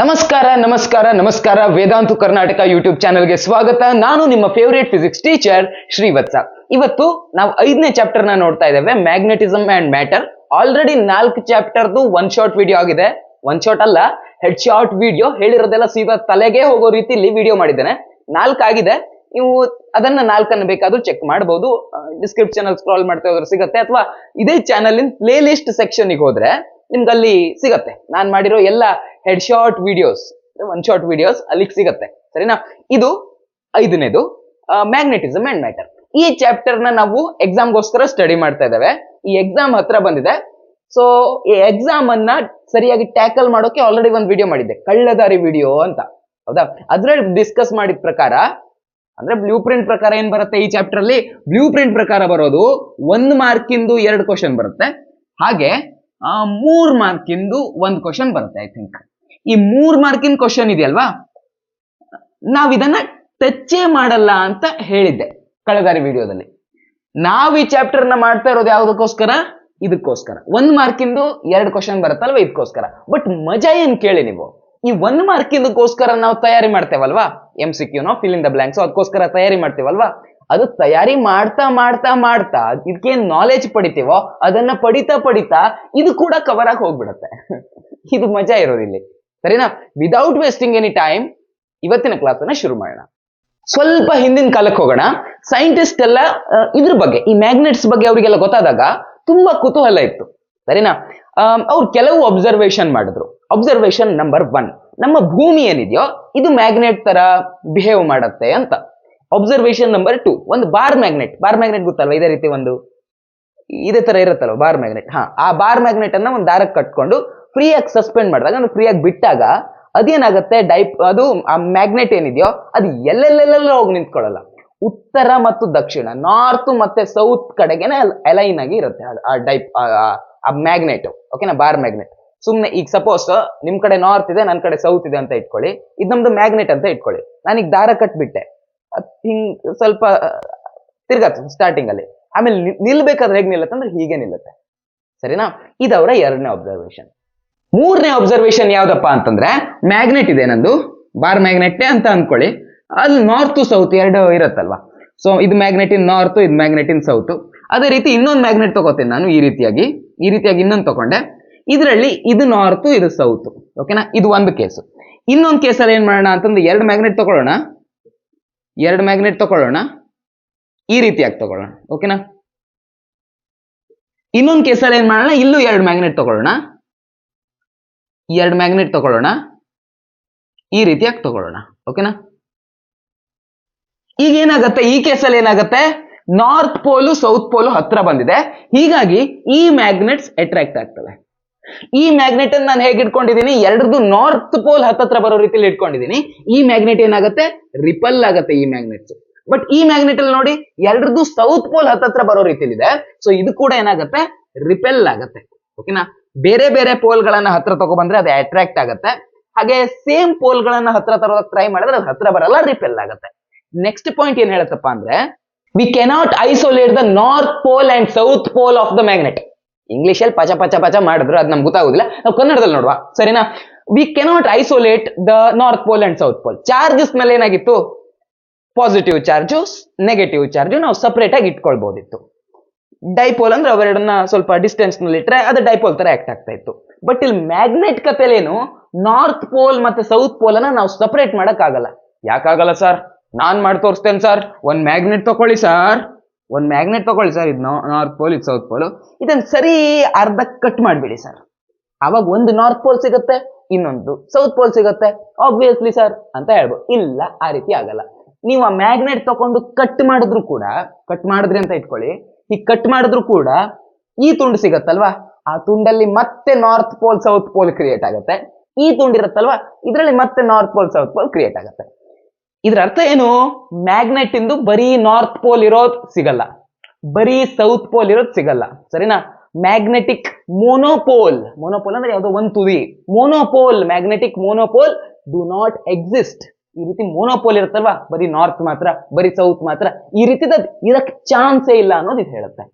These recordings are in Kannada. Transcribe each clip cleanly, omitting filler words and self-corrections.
ನಮಸ್ಕಾರ ನಮಸ್ಕಾರ ನಮಸ್ಕಾರ ವೇದಾಂತು ಕರ್ನಾಟಕ ಯೂಟ್ಯೂಬ್ ಚಾನೆಲ್ಗೆ ಸ್ವಾಗತ. ನಾನು ನಿಮ್ಮ ಫೇವರೇಟ್ ಫಿಸಿಕ್ಸ್ ಟೀಚರ್ ಶ್ರೀವತ್ಸ. ಇವತ್ತು ನಾವು 5ನೇ ಚಾಪ್ಟರ್ ನ ನೋಡ್ತಾ ಇದ್ದೇವೆ, ಮ್ಯಾಗ್ನೆಟಿಸಮ್ ಅಂಡ್ ಮ್ಯಾಟರ್. ಆಲ್ರೆಡಿ 4 ಚಾಪ್ಟರ್ದು ಒನ್ ಶಾರ್ಟ್ ವಿಡಿಯೋ ಆಗಿದೆ. ಒನ್ ಶಾರ್ಟ್ ಅಲ್ಲ, ಹೆಡ್ ಶಾರ್ಟ್ ವಿಡಿಯೋ. ಹೇಳಿರೋದೆಲ್ಲ ಸೀದಾ ತಲೆಗೆ ಹೋಗೋ ರೀತಿಯಲ್ಲಿ ವಿಡಿಯೋ ಮಾಡಿದ್ದೇನೆ. 4 ಆಗಿದೆ. ನೀವು ಅದನ್ನ 4 ಬೇಕಾದ್ರೂ ಚೆಕ್ ಮಾಡಬಹುದು. ಡಿಸ್ಕ್ರಿಪ್ಷನ್ ಅಲ್ಲಿ ಸ್ಕ್ರಾಲ್ ಮಾಡ್ತಾ ಹೋದ್ರೆ ಸಿಗತ್ತೆ, ಅಥವಾ ಇದೇ ಚಾನಲ್ ಪ್ಲೇ ಲಿಸ್ಟ್ ಸೆಕ್ಷನ್ ಗೆ ಹೋದ್ರೆ ನಿಮ್ಗೆ ಅಲ್ಲಿ ಸಿಗತ್ತೆ. ನಾನ್ ಮಾಡಿರೋ ಎಲ್ಲ head short videos, one short videos ಅಲ್ಲಿಗೆ ಸಿಗತ್ತೆ. ಸರಿನಾ? ಇದು 5ನೇದು, ಮ್ಯಾಗ್ನೆಟಿಸಮ್ ಅಂಡ್ ಮ್ಯಾಟರ್. ಈ ಚಾಪ್ಟರ್ ನ ನಾವು ಎಕ್ಸಾಮ್ಗೋಸ್ಕರ ಸ್ಟಡಿ ಮಾಡ್ತಾ ಇದ್ದೇವೆ. ಈ ಎಕ್ಸಾಮ್ ಹತ್ರ ಬಂದಿದೆ. ಸೊ ಈ ಎಕ್ಸಾಮ್ ಅನ್ನ ಸರಿಯಾಗಿ ಟ್ಯಾಕಲ್ ಮಾಡೋಕೆ ಆಲ್ರೆಡಿ ಒಂದು ವಿಡಿಯೋ ಮಾಡಿದ್ದೆ, ಕಳ್ಳದಾರಿ ವಿಡಿಯೋ ಅಂತ. ಹೌದಾ? ಅದ್ರಲ್ಲಿ ಡಿಸ್ಕಸ್ ಮಾಡಿದ ಪ್ರಕಾರ, ಅಂದ್ರೆ ಬ್ಲೂ ಪ್ರಿಂಟ್ ಪ್ರಕಾರ ಏನ್ ಬರುತ್ತೆ ಈ ಚಾಪ್ಟರ್ ಅಲ್ಲಿ, ಬ್ಲೂ ಪ್ರಿಂಟ್ ಪ್ರಕಾರ ಬರೋದು 1 ಮಾರ್ಕಿಂದು 2 ಕ್ವಶನ್ ಬರುತ್ತೆ. ಹಾಗೆ 3 ಮಾರ್ಕಿಂದು 1 ಕ್ವಶನ್ ಬರುತ್ತೆ. ಐ ಥಿಂಕ್ ಈ 3 ಮಾರ್ಕಿನ ಕ್ವಶನ್ ಇದೆಯಲ್ವಾ, ನಾವ್ ಇದನ್ನ ಟಚ್ಚೇ ಮಾಡಲ್ಲ ಅಂತ ಹೇಳಿದ್ದೆ ಕಳೆದಾರಿ ವಿಡಿಯೋದಲ್ಲಿ. ನಾವ್ ಈ ಚಾಪ್ಟರ್ ನ ಮಾಡ್ತಾ ಇರೋದು ಯಾವ್ದಕ್ಕೋಸ್ಕರ? ಇದಕ್ಕೋಸ್ಕರ. 1 ಮಾರ್ಕಿಂದು 2 ಕ್ವಶನ್ ಬರುತ್ತಲ್ವಾ, ಇದಕ್ಕೋಸ್ಕರ. ಬಟ್ ಮಜಾ ಏನ್ ಕೇಳಿ ನೀವು, ಈ 1 ಮಾರ್ಕಿಂದಕ್ಕೋಸ್ಕರ ನಾವು ತಯಾರಿ ಮಾಡ್ತೇವಲ್ವಾ, MCQ fill in the blanks, ಅದಕ್ಕೋಸ್ಕರ ತಯಾರಿ ಮಾಡ್ತೇವಲ್ವಾ, ಅದು ತಯಾರಿ ಮಾಡ್ತಾ ಮಾಡ್ತಾ ಮಾಡ್ತಾ ಇದಕ್ಕೇನ್ ನಾಲೆಜ್ ಪಡಿತೀವೋ ಅದನ್ನ ಪಡಿತಾ ಇದು ಕೂಡ ಕವರ್ ಆಗಿ ಹೋಗ್ಬಿಡತ್ತೆ. ಇದು ಮಜಾ ಇರೋದಿಲ್ಲ. ಸರಿನಾ? ವಿದೌಟ್ ವೇಸ್ಟಿಂಗ್ ಎನಿ ಟೈಮ್ ಇವತ್ತಿನ ಕ್ಲಾಸ್ ಅನ್ನ ಶುರು ಮಾಡೋಣ. ಸ್ವಲ್ಪ ಹಿಂದಿನ ಕಾಲಕ್ಕೆ ಹೋಗೋಣ. ಸೈಂಟಿಸ್ಟ್ ಎಲ್ಲ ಇದ್ರ ಬಗ್ಗೆ, ಈ ಮ್ಯಾಗ್ನೆಟ್ಸ್ ಬಗ್ಗೆ ಅವರಿಗೆಲ್ಲ ಗೊತ್ತಾದಾಗ ತುಂಬಾ ಕುತೂಹಲ ಇತ್ತು. ಸರಿನಾ? ಅವ್ರು ಕೆಲವು ಅಬ್ಸರ್ವೇಷನ್ ಮಾಡಿದ್ರು. ಅಬ್ಸರ್ವೇಷನ್ ನಂಬರ್ 1, ನಮ್ಮ ಭೂಮಿ ಏನಿದೆಯೋ ಇದು ಮ್ಯಾಗ್ನೆಟ್ ತರ ಬಿಹೇವ್ ಮಾಡತ್ತೆ ಅಂತ. ಅಬ್ಸರ್ವೇಷನ್ ನಂಬರ್ 2, ಒಂದು ಬಾರ್ ಮ್ಯಾಗ್ನೆಟ್. ಬಾರ್ ಮ್ಯಾಗ್ನೆಟ್ ಗೊತ್ತಲ್ವಾ, ಇದೇ ರೀತಿ ಒಂದು ಇದೇ ತರ ಇರುತ್ತಲ್ವ ಬಾರ್ ಮ್ಯಾಗ್ನೆಟ್. ಆ ಬಾರ್ ಮ್ಯಾಗ್ನೆಟ್ ಅನ್ನ ಒಂದು ದಾರಕ್ಕೆ ಕಟ್ಕೊಂಡು ಫ್ರೀಯಾಗಿ ಸಸ್ಪೆಂಡ್ ಮಾಡಿದಾಗ, ಅಂದ್ರೆ ಫ್ರೀಯಾಗಿ ಬಿಟ್ಟಾಗ ಅದೇನಾಗತ್ತೆ, ಅದು ಆ ಮ್ಯಾಗ್ನೆಟ್ ಏನಿದೆಯೋ ಅದು ಎಲ್ಲೆಲ್ಲೆಲ್ಲ ಹೋಗಿ ನಿಂತ್ಕೊಳ್ಳಲ್ಲ. ಉತ್ತರ ಮತ್ತು ದಕ್ಷಿಣ, ನಾರ್ತ್ ಮತ್ತೆ ಸೌತ್ ಕಡೆಗೆನೆ ಅಲೈನ್ ಆಗಿ ಇರುತ್ತೆ ಆ ಮ್ಯಾಗ್ನೆಟ್. ಓಕೆನಾ? Bar magnet. ಸುಮ್ನೆ ಈಗ ಸಪೋಸ್ ನಿಮ್ ಕಡೆ ನಾರ್ತ್ ಇದೆ, ನನ್ನ ಕಡೆ ಸೌತ್ ಇದೆ ಅಂತ ಇಟ್ಕೊಳ್ಳಿ. ಇದು ನಮ್ದು ಮ್ಯಾಗ್ನೆಟ್ ಅಂತ ಇಟ್ಕೊಳ್ಳಿ. ನಾನೀಗ ದಾರ ಕಟ್ಬಿಟ್ಟೆ, ಹಿಂಗ್ ಸ್ವಲ್ಪ ತಿರ್ಗತ್ತೆ ಸ್ಟಾರ್ಟಿಂಗ್ ಅಲ್ಲಿ. ಆಮೇಲೆ ನಿಲ್ಬೇಕಾದ್ರೆ ಹೇಗ್ ನಿಲ್ಲತ್ತೆ ಅಂದ್ರೆ ಹೀಗೆ ನಿಲ್ಲತ್ತೆ. ಸರಿನಾ? ಇದವರ 2ನೇ ಅಬ್ಸರ್ವೇಷನ್. 3ನೇ ಅಬ್ಸರ್ವೇಷನ್ ಯಾವ್ದಪ್ಪ ಅಂತಂದ್ರೆ, ಮ್ಯಾಗ್ನೆಟ್ ಇದೆ ನಂದು, ಬಾರ್ ಮ್ಯಾಗ್ನೆಟ್ ಅಂತ ಅನ್ಕೊಳ್ಳಿ. ಅಲ್ಲಿ ನಾರ್ತ್ ಸೌತ್ 2 ಇರತ್ತಲ್ವಾ. ಸೊ ಇದು ಮ್ಯಾಗ್ನೆಟ್ ಇನ್ ನಾರ್ತ್, ಇದು ಮ್ಯಾಗ್ನೆಟ್ ಇನ್ ಸೌತ್. ಅದೇ ರೀತಿ ಇನ್ನೊಂದು ಮ್ಯಾಗ್ನೆಟ್ ತಗೋತೀನಿ ನಾನು, ಈ ರೀತಿಯಾಗಿ ಇನ್ನೊಂದು ತಗೊಂಡೆ. ಇದರಲ್ಲಿ ಇದು ನಾರ್ತ್, ಇದು ಸೌತ್. ಓಕೆನಾ? ಇದು ಒಂದು ಕೇಸು. ಇನ್ನೊಂದು ಕೇಸಲ್ಲಿ ಏನ್ ಮಾಡೋಣ ಅಂತಂದ್ರೆ, 2 ಮ್ಯಾಗ್ನೆಟ್ ತಗೊಳ್ಳೋಣ, ಈ ರೀತಿಯಾಗಿ ತಗೊಳ್ಳೋಣ. ಓಕೆನಾ? ಇನ್ನೊಂದು ಕೇಸಲ್ಲಿ ಏನ್ ಮಾಡೋಣ, ಇಲ್ಲೂ 2 ಮ್ಯಾಗ್ನೆಟ್ ತಗೊಳ್ಳೋಣ, ಈ ರೀತಿಯಾಗಿ ತಗೊಳ್ಳೋಣ. ಓಕೆನಾ? ಈಗ ಏನಾಗತ್ತೆ, ಈ ಕೇಸಲ್ಲಿ ಏನಾಗತ್ತೆ, ನಾರ್ತ್ ಪೋಲು ಸೌತ್ ಪೋಲು ಹತ್ರ ಬಂದಿದೆ. ಹೀಗಾಗಿ ಈ ಮ್ಯಾಗ್ನೆಟ್ಸ್ ಅಟ್ರಾಕ್ಟ್ ಆಗ್ತವೆ. ಈ ಮ್ಯಾಗ್ನೆಟ್ ಅನ್ನು ನಾನು ಹೇಗೆ ಇಟ್ಕೊಂಡಿದ್ದೀನಿ, 2 ನಾರ್ತ್ ಪೋಲ್ ಹತ್ತತ್ರ ಬರೋ ರೀತಿಯಲ್ಲಿ ಇಟ್ಕೊಂಡಿದ್ದೀನಿ. ಈ ಮ್ಯಾಗ್ನೆಟ್ ಏನಾಗುತ್ತೆ, ರಿಪಲ್ ಆಗತ್ತೆ ಈ ಮ್ಯಾಗ್ನೆಟ್ಸ್. ಬಟ್ ಈ ಮ್ಯಾಗ್ನೆಟ್ ಅಲ್ಲಿ ನೋಡಿ, 2 ಸೌತ್ ಪೋಲ್ ಹತ್ತತ್ರ ಬರೋ ರೀತಿಯಲ್ಲಿ ಇದೆ. ಸೊ ಇದು ಕೂಡ ಏನಾಗುತ್ತೆ, ರಿಪೆಲ್ ಆಗತ್ತೆ. ಓಕೆನಾ? ಬೇರೆ ಬೇರೆ ಪೋಲ್ಗಳನ್ನ ಹತ್ರ ತಗೊಬಂದ್ರೆ ಅದು ಅಟ್ರಾಕ್ಟ್ ಆಗತ್ತೆ. ಹಾಗೆ ಸೇಮ್ ಪೋಲ್ಗಳನ್ನ ಹತ್ರ ತರೋದಕ್ಕೆ ಟ್ರೈ ಮಾಡಿದ್ರೆ ಅದು ಹತ್ರ ಬರಲ್ಲ, ರಿಪೆಲ್ ಆಗತ್ತೆ. ನೆಕ್ಸ್ಟ್ ಪಾಯಿಂಟ್ ಏನ್ ಹೇಳುತ್ತಪ್ಪ ಅಂದ್ರೆ, we cannot isolate the north pole and south pole of the magnet. English ಅಲ್ಲಿ ಪಚ ಮಾಡಿದ್ರು, ಅದು ನಮ್ಗೆ ಗೊತ್ತಾಗುದಿಲ್ಲ, ನಾವು ಕನ್ನಡದಲ್ಲಿ ನೋಡುವ. ಸರಿನಾ? We cannot isolate the north pole and south pole. Charges ಮೇಲೆ ಏನಾಗಿತ್ತು, ಪಾಸಿಟಿವ್ ಚಾರ್ಜು, ನೆಗೆಟಿವ್ ಚಾರ್ಜು ನಾವು ಸಪರೇಟ್ ಆಗಿ ಇಟ್ಕೊಳ್ಬಹುದಿತ್ತು. ಡೈಪೋಲ್ ಅಂದ್ರೆ ಅವೆರಡನ್ನ ಸ್ವಲ್ಪ ಡಿಸ್ಟೆನ್ಸ್ ನಲ್ಲಿ ಇಟ್ರೆ ಅದು ಡೈಪೋಲ್ ತರ ಆಕ್ಟ್ ಆಗ್ತಾ ಇತ್ತು. ಬಟ್ ಇಲ್ಲಿ ಮ್ಯಾಗ್ನೆಟ್ ಕಥೆಲೇನು, ನಾರ್ತ್ ಪೋಲ್ ಮತ್ತೆ ಸೌತ್ ಪೋಲ್ ಅನ್ನ ನಾವು ಸಪರೇಟ್ ಮಾಡಕ್ ಆಗಲ್ಲ. ಯಾಕಾಗಲ್ಲ ಸರ್? ನಾನ್ ಮಾಡಿ ತೋರಿಸ್ತೇನೆ ಸರ್. ಒಂದು ಮ್ಯಾಗ್ನೆಟ್ ತಗೊಳ್ಳಿ ಸರ್, ಇದು ನಾರ್ತ್ ಪೋಲ್, ಇದು ಸೌತ್ ಪೋಲ್. ಇದನ್ನ ಸರಿ ಅರ್ಧ ಕಟ್ ಮಾಡ್ಬಿಡಿ ಸರ್, ಅವಾಗ ಒಂದು ನಾರ್ತ್ ಪೋಲ್ ಸಿಗುತ್ತೆ, ಇನ್ನೊಂದು ಸೌತ್ ಪೋಲ್ ಸಿಗುತ್ತೆ. ಆಬ್ವಿಯಸ್ಲಿ ಸರ್ ಅಂತ ಹೇಳ್ಬೋದು. ಇಲ್ಲ, ಆ ರೀತಿ ಆಗಲ್ಲ. ನೀವು ಆ ಮ್ಯಾಗ್ನೆಟ್ ತಗೊಂಡು ಕಟ್ ಮಾಡಿದ್ರಿ ಅಂತ ಇಟ್ಕೊಳ್ಳಿ. ಈ ಕಟ್ ಮಾಡಿದ್ರು ಕೂಡ ಈ ತುಂಡು ಸಿಗತ್ತಲ್ವಾ, ಆ ತುಂಡಲ್ಲಿ ಮತ್ತೆ north pole south pole create ಆಗುತ್ತೆ. ಈ ತುಂಡಿರತ್ತಲ್ವಾ, ಇದರಲ್ಲಿ ಮತ್ತೆ north pole south pole create ಆಗುತ್ತೆ. ಇದ್ರ ಅರ್ಥ ಏನು, ಮ್ಯಾಗ್ನೆಟ್ ಇಂದು ಬರೀ ನಾರ್ತ್ ಪೋಲ್ ಇರೋದು ಸಿಗಲ್ಲ, ಬರೀ ಸೌತ್ ಪೋಲ್ ಇರೋದು ಸಿಗಲ್ಲ. ಸರಿನಾ? ಮ್ಯಾಗ್ನೆಟಿಕ್ ಮೋನೋಪೋಲ್ ಅಂದ್ರೆ ಯಾವುದೋ ಒಂದು ತುದಿ, ಮ್ಯಾಗ್ನೆಟಿಕ್ ಮೋನೋಪೋಲ್ ಡು ನಾಟ್ ಎಕ್ಸಿಸ್ಟ್. ಈ ರೀತಿ ಮೋನೋಪೋಲ್ ಇರುತ್ತಲ್ವಾ, ಬರೀ ನಾರ್ತ್ ಮಾತ್ರ, ಬರೀ ಸೌತ್ ಮಾತ್ರ, ಈ ರೀತಿ ಇದಕ್ಕೆ ಚಾನ್ಸೇ ಇಲ್ಲ ಅನ್ನೋದು ಇದು ಹೇಳುತ್ತೆ.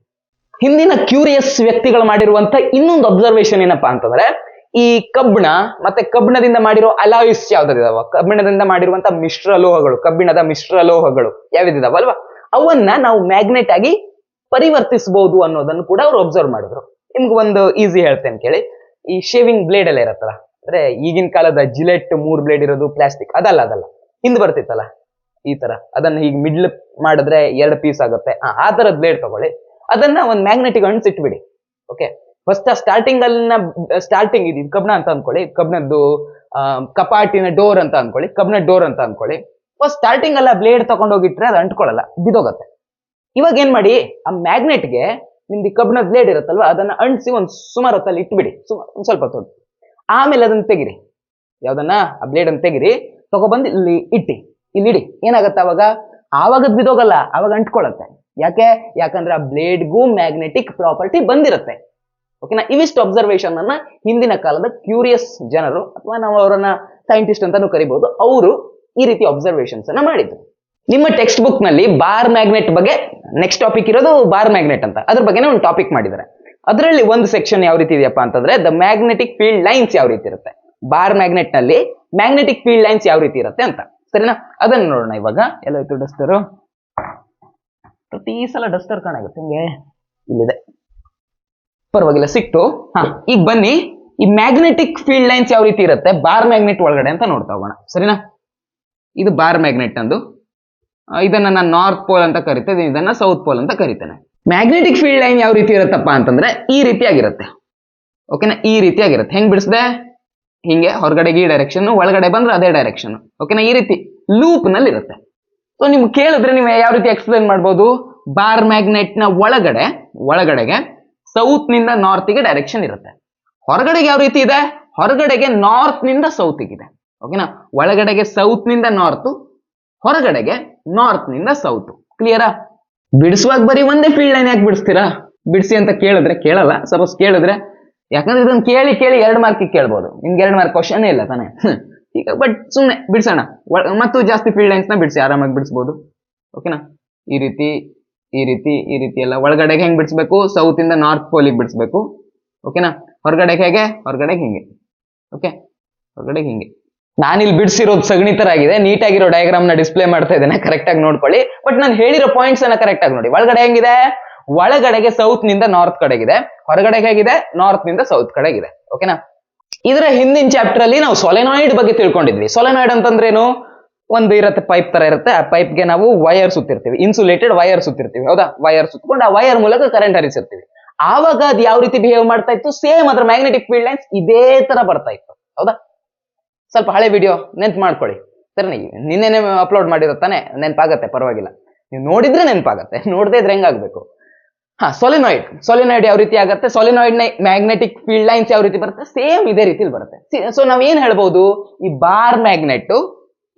ಹಿಂದಿನ ಕ್ಯೂರಿಯಸ್ ವ್ಯಕ್ತಿಗಳು ಮಾಡಿರುವಂತ ಇನ್ನೊಂದು ಅಬ್ಸರ್ವೇಷನ್ ಏನಪ್ಪಾ ಅಂತಂದ್ರೆ, ಈ ಕಬ್ಬಣ ಮತ್ತೆ ಕಬ್ಬಿಣದಿಂದ ಮಾಡಿರೋ ಅಲಾಯ್ಸ್ ಯಾವ್ದಾವ, ಕಬ್ಬಿಣದಿಂದ ಮಾಡಿರುವಂತ ಮಿಶ್ರಲೋಹಗಳು, ಕಬ್ಬಿಣದ ಮಿಶ್ರಲೋಹಗಳು ಯಾವ್ದಿದಾವಲ್ವಾ, ಅವನ್ನ ನಾವು ಮ್ಯಾಗ್ನೆಟ್ ಆಗಿ ಪರಿವರ್ತಿಸಬಹುದು ಅನ್ನೋದನ್ನು ಕೂಡ ಅವ್ರು ಅಬ್ಸರ್ವ್ ಮಾಡಿದ್ರು. ನಿಮ್ಗೆ ಒಂದು ಈಸಿ ಹೇಳ್ತೇನೆ ಕೇಳಿ. ಈ ಶೇವಿಂಗ್ ಬ್ಲೇಡ್ ಎಲ್ಲ ಇರತ್ತಲ್ಲ, ಅಂದ್ರೆ ಈಗಿನ ಕಾಲದ ಜಿಲೆಟ್ 3 ಬ್ಲೇಡ್ ಇರೋದು ಪ್ಲಾಸ್ಟಿಕ್, ಅದಲ್ಲ ಹಿಂದ್ ಬರ್ತಿತ್ತಲ್ಲ ಈ ತರ, ಅದನ್ನ ಹೀಗೆ ಮಿಡ್ಲ್ ಮಾಡಿದ್ರೆ 2 ಪೀಸ್ ಆಗುತ್ತೆ, ಆ ತರದ್ ಬ್ಲೇಡ್ ತಗೊಳ್ಳಿ, ಅದನ್ನ ಒಂದ್ ಮ್ಯಾಗ್ನೆಟಿಕ್ ಅಂಟಿಸಿಟ್ಬಿಡಿ. ಓಕೆ, ಫಸ್ಟ್ ಸ್ಟಾರ್ಟಿಂಗ್ ಇದು ಕಬ್ಣ ಅಂತ ಅನ್ಕೊಳ್ಳಿ, ಕಬ್ಣದ್ದು ಕಪಾಟಿನ ಡೋರ್ ಅಂತ ಅನ್ಕೊಳ್ಳಿ, ಕಬ್ಣ ಡೋರ್ ಅಂತ ಅನ್ಕೊಳ್ಳಿ. ಫಸ್ಟ್ ಸ್ಟಾರ್ಟಿಂಗ್ ಎಲ್ಲ ಬ್ಲೇಡ್ ತಗೊಂಡೋಗಿಟ್ರೆ ಅದು ಅಂಟ್ಕೊಳ್ಳಲ್ಲ, ಬಿದೋಗತ್ತೆ. ಇವಾಗ ಏನ್ ಮಾಡಿ, ಆ ಮ್ಯಾಗ್ನೆಟ್ಗೆ ನಿಮ್ದು ಕಬ್ಣದ ಬ್ಲೇಡ್ ಇರುತ್ತಲ್ವಾ, ಅದನ್ನ ಅಂಟಿಸಿ ಸುಮಾರು ಹೊತ್ತಲ್ಲಿ ಇಟ್ಬಿಡಿ, ಒಂದ್ ಸ್ವಲ್ಪ ಹೊತ್ತು. ಆಮೇಲೆ ಅದನ್ನ ತೆಗಿರಿ, ಯಾವ್ದನ್ನ ಆ ಬ್ಲೇಡ್ ಅನ್ನು ತೆಗಿರಿ, ತಗೊಬಂದು ಇಲ್ಲಿ ಇಡಿ. ಏನಾಗತ್ತೆ ಆವಾಗ ಬಿದೋಗಲ್ಲ, ಅವಾಗ ಅಂಟ್ಕೊಳತ್ತೆ. ಯಾಕಂದ್ರೆ ಆ ಬ್ಲೇಡ್ಗೂ ಮ್ಯಾಗ್ನೆಟಿಕ್ ಪ್ರಾಪರ್ಟಿ ಬಂದಿರುತ್ತೆ. ಓಕೆನಾ, ಇವಿಷ್ಟು ಅಬ್ಸರ್ವೇಷನ್ ಅನ್ನ ಹಿಂದಿನ ಕಾಲದ ಕ್ಯೂರಿಯಸ್ ಜನರು, ಅಥವಾ ನಾವು ಅವರನ್ನ ಸೈಂಟಿಸ್ಟ್ ಅಂತಾನು ಕರಿಬಹುದು, ಅವರು ಈ ರೀತಿ ಅಬ್ಸರ್ವೇಷನ್ಸ್ ಅನ್ನ ಮಾಡಿದ್ರು. ನಿಮ್ಮ ಟೆಕ್ಸ್ಟ್ ಬುಕ್ ನಲ್ಲಿ ಬಾರ್ ಮ್ಯಾಗ್ನೆಟ್ ಬಗ್ಗೆ ನೆಕ್ಸ್ಟ್ ಟಾಪಿಕ್ ಇರೋದು ಬಾರ್ ಮ್ಯಾಗ್ನೆಟ್ ಅಂತ, ಅದ್ರ ಬಗ್ಗೆನೇ ಒಂದು ಟಾಪಿಕ್ ಮಾಡಿದ್ದಾರೆ. ಅದರಲ್ಲಿ ಒಂದು ಸೆಕ್ಷನ್ ಯಾವ ರೀತಿ ಇದೆಯಪ್ಪ ಅಂತಂದ್ರೆ ದ ಮ್ಯಾಗ್ನೆಟಿಕ್ ಫೀಲ್ಡ್ ಲೈನ್ಸ್ ಯಾವ ರೀತಿ ಇರುತ್ತೆ, ಬಾರ್ ಮ್ಯಾಗ್ನೆಟ್ ನಲ್ಲಿ ಮ್ಯಾಗ್ನೆಟಿಕ್ ಫೀಲ್ಡ್ ಲೈನ್ಸ್ ಯಾವ ರೀತಿ ಇರುತ್ತೆ ಅಂತ. ಸರಿನಾ, ಅದನ್ನ ನೋಡೋಣ ಇವಾಗ. ಎಲ್ಲ ಇತ್ತು ಡಸ್ಟರು, ಪ್ರತಿ ಸಲ ಡಸ್ಟರ್ ಕಾಣಾಗುತ್ತೆ ಹಿಂಗೆ, ಇಲ್ಲಿದೆ, ಪರವಾಗಿಲ್ಲ ಸಿಕ್ತು. ಈಗ ಬನ್ನಿ, ಈ ಮ್ಯಾಗ್ನೆಟಿಕ್ ಫೀಲ್ಡ್ ಲೈನ್ಸ್ ಯಾವ ರೀತಿ ಇರುತ್ತೆ ಬಾರ್ ಮ್ಯಾಗ್ನೆಟ್ ಒಳಗಡೆ ಅಂತ ನೋಡ್ತಾ ಹೋಗೋಣ. ಸರಿನಾ, ಇದು ಬಾರ್ ಮ್ಯಾಗ್ನೆಟ್ ಅಂದು, ಇದನ್ನ ನಾನು ನಾರ್ತ್ ಪೋಲ್ ಅಂತ ಕರಿತೇನೆ, ಇದನ್ನ ಸೌತ್ ಪೋಲ್ ಅಂತ ಕರಿತೇನೆ. ಮ್ಯಾಗ್ನೆಟಿಕ್ ಫೀಲ್ಡ್ ಲೈನ್ ಯಾವ ರೀತಿ ಇರುತ್ತಪ್ಪ ಅಂತಂದ್ರೆ ಈ ರೀತಿಯಾಗಿರುತ್ತೆ. ಓಕೆನಾ, ಈ ರೀತಿಯಾಗಿರುತ್ತೆ. ಹೆಂಗ್ ಬಿಡಿಸ್ದೆ, ಹಿಂಗೆ ಹೊರಗಡೆಗೆ ಈ ಡೈರೆಕ್ಷನ್, ಒಳಗಡೆ ಬಂದ್ರೆ ಅದೇ ಡೈರೆಕ್ಷನ್. ಓಕೆನಾ, ಈ ರೀತಿ ಲೂಪ್ ನಲ್ಲಿ ಇರುತ್ತೆ. ಸೊ ನಿಮ್ಗೆ ಕೇಳಿದ್ರೆ ನೀವು ಯಾವ ರೀತಿ ಎಕ್ಸ್ಪ್ಲೈನ್ ಮಾಡ್ಬೋದು, ಬಾರ್ ಮ್ಯಾಗ್ನೆಟ್ ನ ಒಳಗಡೆಗೆ ಸೌತ್ ನಿಂದ ನಾರ್ತ್ ಗೆ ಡೈರೆಕ್ಷನ್ ಇರುತ್ತೆ. ಹೊರಗಡೆಗೆ ಯಾವ ರೀತಿ ಇದೆ, ಹೊರಗಡೆಗೆ ನಾರ್ತ್ ನಿಂದ ಸೌತ್ ಇದೆ. ಓಕೆನಾ, ಒಳಗಡೆಗೆ ಸೌತ್ ನಿಂದ ನಾರ್ತ್, ಹೊರಗಡೆಗೆ ನಾರ್ತ್ ನಿಂದ ಸೌತ್. ಕ್ಲಿಯರಾ? ಬಿಡಿಸುವಾಗ ಬರೀ ಒಂದೇ ಫೀಲ್ಡ್ ಲೈನ್ ಯಾಕೆ ಬಿಡಿಸ್ತೀರಾ, ಬಿಡಿಸಿ ಅಂತ ಕೇಳಿದ್ರೆ ಕೇಳಲ್ಲ. ಸಪೋಸ್ ಕೇಳಿದ್ರೆ, ಯಾಕಂದ್ರೆ ಇದನ್ನ ಕೇಳಿ 2 ಮಾರ್ಕ್ ಕೇಳ್ಬೋದು, ನಿಮ್ಗೆ 2 ಮಾರ್ಕ್ ಕ್ವಶನ್ ಇಲ್ಲ ತಾನೆ. ಈಗ ಬಟ್ ಸುಮ್ಮನೆ ಬಿಡಿಸೋಣ, ಮತ್ತು ಜಾಸ್ತಿ ಫೀಲ್ಡ್ ಲೈನ್ಸ್ ನ ಬಿಡಿಸಿ, ಆರಾಮಾಗಿ ಬಿಡಿಸಬಹುದು. ಓಕೆನಾ, ಈ ರೀತಿ ಎಲ್ಲ ಒಳಗಡೆಗೆ ಹೆಂಗ್ ಬಿಡಿಸ್ಬೇಕು, ಸೌತ್ ಇಂದ ನಾರ್ತ್ ಪೋಲಿಗೆ ಬಿಡಿಸ್ಬೇಕು. ಓಕೆನಾ, ಹೊರಗಡೆಗೆ ಹೇಗೆ, ಹೊರಗಡೆಗೆ ಹಿಂಗೆ. ಓಕೆ, ಹೊರಗಡೆಗೆ ಹಿಂಗೆ. ನಾನಿಲ್ಲಿ ಬಿಡಿಸಿರೋದು ಸಗಣಿ ತರ ಆಗಿದೆ, ನೀಟಾಗಿರೋ ಡಯಾಗ್ರಾಮ್ ನ ಡಿಸ್ಪ್ಲೇ ಮಾಡ್ತಾ ಇದ್ದೇನೆ, ಕರೆಕ್ಟ್ ಆಗಿ ನೋಡ್ಕೊಳ್ಳಿ. ಬಟ್ ನಾನು ಹೇಳಿರೋ ಪಾಯಿಂಟ್ಸ್ ಅನ್ನ ಕರೆಕ್ಟ್ ಆಗಿ ನೋಡಿ. ಒಳಗಡೆ ಹೆಂಗಿದೆ, ಒಳಗಡೆಗೆ ಸೌತ್ ನಿಂದ ನಾರ್ತ್ ಕಡೆಗಿದೆ, ಹೊರಗಡೆಗೆ ಹೇಗಿದೆ, ನಾರ್ತ್ ನಿಂದ ಸೌತ್ ಕಡೆಗಿದೆ. ಓಕೆನಾ, ಇದರ ಹಿಂದಿನ ಚಾಪ್ಟರ್ ಅಲ್ಲಿ ನಾವು ಸೊಲೆನಾಯ್ಡ್ ಬಗ್ಗೆ ತಿಳ್ಕೊಂಡಿದ್ವಿ. ಸೊಲೆನಾಯ್ಡ್ ಅಂತಂದ್ರೇನು, ಒಂದು ಇರುತ್ತೆ, ಪೈಪ್ ತರ ಇರುತ್ತೆ, ಆ ಪೈಪ್ಗೆ ನಾವು ವೈರ್ ಸುತ್ತಿರ್ತೀವಿ, ಇನ್ಸುಲೇಟೆಡ್ ವೈರ್ ಸುತ್ತಿರ್ತೀವಿ. ಹೌದಾ, ವೈರ್ ಸುತ್ತಕೊಂಡು ಆ ವೈರ್ ಮೂಲಕ ಕರೆಂಟ್ ಹರಿಸಿರ್ತೀವಿ. ಆವಾಗ ಅದು ಯಾವ ರೀತಿ ಬಿಹೇವ್ ಮಾಡ್ತಾ ಇತ್ತು, ಸೇಮ್ ಅದ್ರ ಮ್ಯಾಗ್ನೆಟಿಕ್ ಫೀಲ್ಡ್ ಲೈನ್ಸ್ ಇದೇ ತರ ಬರ್ತಾ ಇತ್ತು. ಹೌದಾ, ಸ್ವಲ್ಪ ಹಳೆ ವಿಡಿಯೋ ನೆನ್ಪು ಮಾಡ್ಕೊಳ್ಳಿ. ಸರಿ, ನಿನ್ನೆನೆ ಅಪ್ಲೋಡ್ ಮಾಡಿರುತ್ತಾನೆ, ನೆನಪಾಗತ್ತೆ, ಪರವಾಗಿಲ್ಲ. ನೀವು ನೋಡಿದ್ರೆ ನೆನಪಾಗತ್ತೆ, ನೋಡದೇ ಇದ್ರೆ ಹೆಂಗಾಗ್ಬೇಕು. ಸೊಲಿನಾಯ್ಡ್ ಯಾವ ರೀತಿ ಆಗುತ್ತೆ, ಸೊಲಿನಾಯ್ಡ್ ನ ಮ್ಯಾಗ್ನೆಟಿಕ್ ಫೀಲ್ಡ್ ಲೈನ್ಸ್ ಯಾವ ರೀತಿ ಬರುತ್ತೆ, ಸೇಮ್ ಇದೇ ರೀತಿಲಿ ಬರುತ್ತೆ. ಸೊ ನಾವ್ ಏನ್ ಹೇಳ್ಬಹುದು, ಈ bar magnet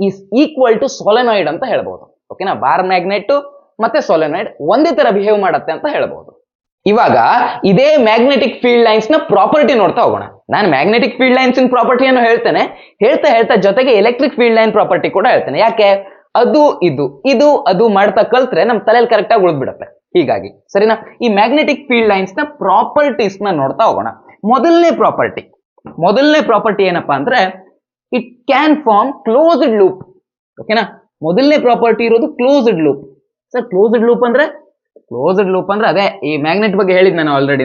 is equal to solenoid ಅಂತ ಹೇಳ್ಬಹುದು. ಓಕೆನಾ, ಬಾರ್ ಮ್ಯಾಗ್ನೆಟ್ ಮತ್ತೆ ಸೊಲೆನಾಯ್ಡ್ ಒಂದೇ ತರ ಬಿಹೇವ್ ಮಾಡುತ್ತೆ ಅಂತ ಹೇಳ್ಬಹುದು. ಇವಾಗ ಇದೇ ಮ್ಯಾಗ್ನೆಟಿಕ್ ಫೀಲ್ಡ್ ಲೈನ್ಸ್ ನ ಪ್ರಾಪರ್ಟಿ ನೋಡ್ತಾ ಹೋಗೋಣ. ನಾನು ಮ್ಯಾಗ್ನೆಟಿಕ್ ಫೀಲ್ಡ್ ಲೈನ್ಸ್ ಪ್ರಾಪರ್ಟಿಯನ್ನು ಹೇಳ್ತೇನೆ, ಹೇಳ್ತಾ ಜೊತೆಗೆ ಎಲೆಕ್ಟ್ರಿಕ್ ಫೀಲ್ಡ್ ಲೈನ್ ಪ್ರಾಪರ್ಟಿ ಕೂಡ ಹೇಳ್ತೇನೆ. ಯಾಕೆ, ಅದು ಮಾಡ್ತಾ ಕಲ್ತ್ರೆ ನಮ್ ತಲೆಯಲ್ಲಿ ಕರೆಕ್ಟ್ ಆಗಿ ಉಳಿದ್ಬಿಡುತ್ತೆ. ಹೀಗಾಗಿ ಸರಿನಾ, ಈ ಮ್ಯಾಗ್ನೆಟಿಕ್ ಫೀಲ್ಡ್ ಲೈನ್ಸ್ ನ ಪ್ರಾಪರ್ಟೀಸ್ ನ ನೋಡ್ತಾ ಹೋಗೋಣ. ಮೊದಲನೇ ಪ್ರಾಪರ್ಟಿ ಏನಪ್ಪಾ ಅಂದ್ರೆ, it can form closed loop. ಓಕೆನಾ, ಮೊದಲನೇ ಪ್ರಾಪರ್ಟಿ ಇರೋದು closed loop. Sir closed loop ಅಂದ್ರೆ ಅದೇ ಈ ಮ್ಯಾಗ್ನೆಟ್ ಬಗ್ಗೆ ಹೇಳಿದ್ ನಾನು ಆಲ್ರೆಡಿ.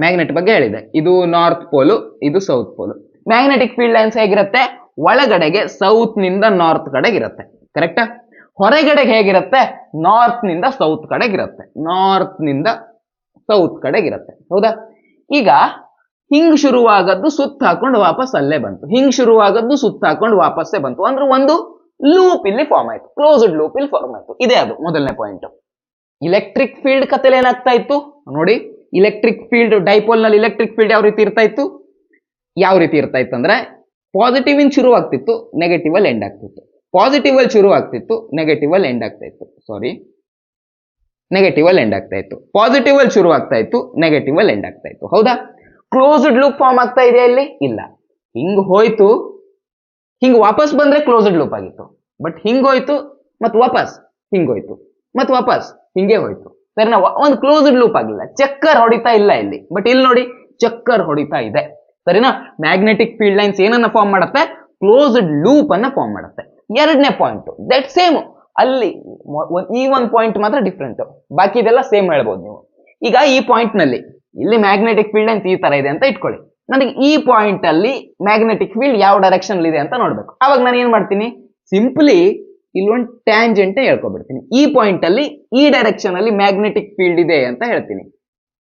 ಮ್ಯಾಗ್ನೆಟ್ ಬಗ್ಗೆ ಹೇಳಿದೆ, ಇದು ನಾರ್ತ್ ಪೋಲು, ಇದು ಸೌತ್ ಪೋಲು. ಮ್ಯಾಗ್ನೆಟಿಕ್ ಫೀಲ್ಡ್ ಲೈನ್ಸ್ ಹೇಗಿರುತ್ತೆ, ಒಳಗಡೆಗೆ ಸೌತ್ ನಿಂದ ನಾರ್ತ್ ಕಡೆಗೆ ಇರುತ್ತೆ. ಕರೆಕ್ಟಾ, ಹೊರಗಡೆಗೆ ಹೇಗಿರುತ್ತೆ, ನಾರ್ತ್ ನಿಂದ ಸೌತ್ ಕಡೆಗಿರುತ್ತೆ. ಹೌದಾ, ಈಗ ಹಿಂಗ್ ಶುರುವಾಗದ್ದು ಸುತ್ತ ಹಾಕೊಂಡು ವಾಪಸ್ ಅಲ್ಲೇ ಬಂತು, ಹಿಂಗ್ ಶುರುವಾಗದ್ದು ಸುತ್ತ ಹಾಕೊಂಡು ವಾಪಸ್ಸೇ ಬಂತು. ಅಂದ್ರೆ ಒಂದು ಲೂಪ್ ಇಲ್ಲಿ ಫಾರ್ಮ್ ಆಯ್ತು, ಕ್ಲೋಸ್ಡ್ ಲೂಪ್ ಇಲ್ಲಿ ಫಾರ್ಮ್ ಆಯ್ತು. ಇದೇ ಅದು ಮೊದಲನೇ ಪಾಯಿಂಟ್. ಇಲೆಕ್ಟ್ರಿಕ್ ಫೀಲ್ಡ್ ಕಥೆಯಲ್ಲಿ ಏನಾಗ್ತಾ ಇತ್ತು ನೋಡಿ, ಇಲೆಕ್ಟ್ರಿಕ್ ಫೀಲ್ಡ್ ಡೈಪೋಲ್ ನಲ್ಲಿ ಇಲೆಕ್ಟ್ರಿಕ್ ಫೀಲ್ಡ್ ಯಾವ ರೀತಿ ಇರ್ತಾ ಇತ್ತು ಅಂದ್ರೆ, ಪಾಸಿಟಿವ್ ಇನ್ ಶುರು ಆಗ್ತಿತ್ತು, ನೆಗೆಟಿವ್ ಅಲ್ಲಿ ಎಂಡ್ ಆಗ್ತಿತ್ತು. ಪಾಸಿಟಿವ್ ಅಲ್ಲಿ ಶುರು ಆಗ್ತಿತ್ತು, ನೆಗೆಟಿವ್ ಅಲ್ಲಿ ಎಂಡ್ ಆಗ್ತಾ ಇತ್ತು. ಪಾಸಿಟಿವ್ ಅಲ್ಲಿ ಶುರು ಆಗ್ತಾ ಇತ್ತು, ನೆಗೆಟಿವ್ ಅಲ್ಲಿ ಎಂಡ್ ಆಗ್ತಾ ಇತ್ತು. ಹೌದಾ, ಕ್ಲೋಸ್ಡ್ ಲೂಪ್ ಫಾರ್ಮ್ ಆಗ್ತಾ ಇದೆ ಇಲ್ಲಿ ಇಲ್ಲ. ಹಿಂಗ್ ಹೋಯ್ತು, ಹಿಂಗ್ ವಾಪಸ್ ಬಂದ್ರೆ ಕ್ಲೋಸ್ಡ್ ಲೂಪ್ ಆಗಿತ್ತು. ಬಟ್ ಹಿಂಗ್ ಹೋಯ್ತು ಮತ್ ವಾಪಸ್ ಹಿಂಗೋಯ್ತು, ಮತ್ ವಾಪಸ್ ಹಿಂಗೆ ಹೋಯ್ತು. ಸರಿನಾ, ಒಂದು ಕ್ಲೋಸ್ಡ್ ಲೂಪ್ ಆಗಿಲ್ಲ, ಚಕ್ಕರ್ ಹೊಡಿತಾ ಇಲ್ಲ ಇಲ್ಲಿ. ಬಟ್ ಇಲ್ಲಿ ನೋಡಿ ಚಕ್ಕರ್ ಹೊಡಿತಾ ಇದೆ. ಸರಿನಾ? ಮ್ಯಾಗ್ನೆಟಿಕ್ ಫೀಲ್ಡ್ ಲೈನ್ಸ್ ಏನನ್ನ ಫಾರ್ಮ್ ಮಾಡುತ್ತೆ? ಕ್ಲೋಸ್ಡ್ ಲೂಪ್ ಅನ್ನ ಫಾರ್ಮ್ ಮಾಡುತ್ತೆ. ಎರಡನೇ ಪಾಯಿಂಟ್ ದಟ್ ಸೇಮ್, ಅಲ್ಲಿ ಈ ಒಂದು ಪಾಯಿಂಟ್ ಮಾತ್ರ ಡಿಫ್ರೆಂಟ್, ಬಾಕಿ ಇದೆಲ್ಲ ಸೇಮ್ ಹೇಳ್ಬೋದು ನೀವು. ಈಗ ಈ ಪಾಯಿಂಟ್ ನಲ್ಲಿ ಇಲ್ಲಿ ಮ್ಯಾಗ್ನೆಟಿಕ್ ಫೀಲ್ಡ್ ಲೈನ್ಸ್ ಈ ತರ ಇದೆ ಅಂತ ಇಟ್ಕೊಳ್ಳಿ. ನನಗೆ ಈ ಪಾಯಿಂಟ್ ಅಲ್ಲಿ ಮ್ಯಾಗ್ನೆಟಿಕ್ ಫೀಲ್ಡ್ ಯಾವ ಡೈರೆಕ್ಷನ್ ಇದೆ ಅಂತ ನೋಡ್ಬೇಕು. ಅವಾಗ ನಾನು ಏನ್ ಮಾಡ್ತೀನಿ, ಸಿಂಪ್ಲಿ ಇಲ್ಲೊಂದು ಟ್ಯಾಂಜೆಂಟ್ ಹೇಳ್ಕೊಬಿಡ್ತೀನಿ. ಈ ಪಾಯಿಂಟ್ ಅಲ್ಲಿ ಈ ಡೈರೆಕ್ಷನ್ ಅಲ್ಲಿ ಮ್ಯಾಗ್ನೆಟಿಕ್ ಫೀಲ್ಡ್ ಇದೆ ಅಂತ ಹೇಳ್ತೀನಿ.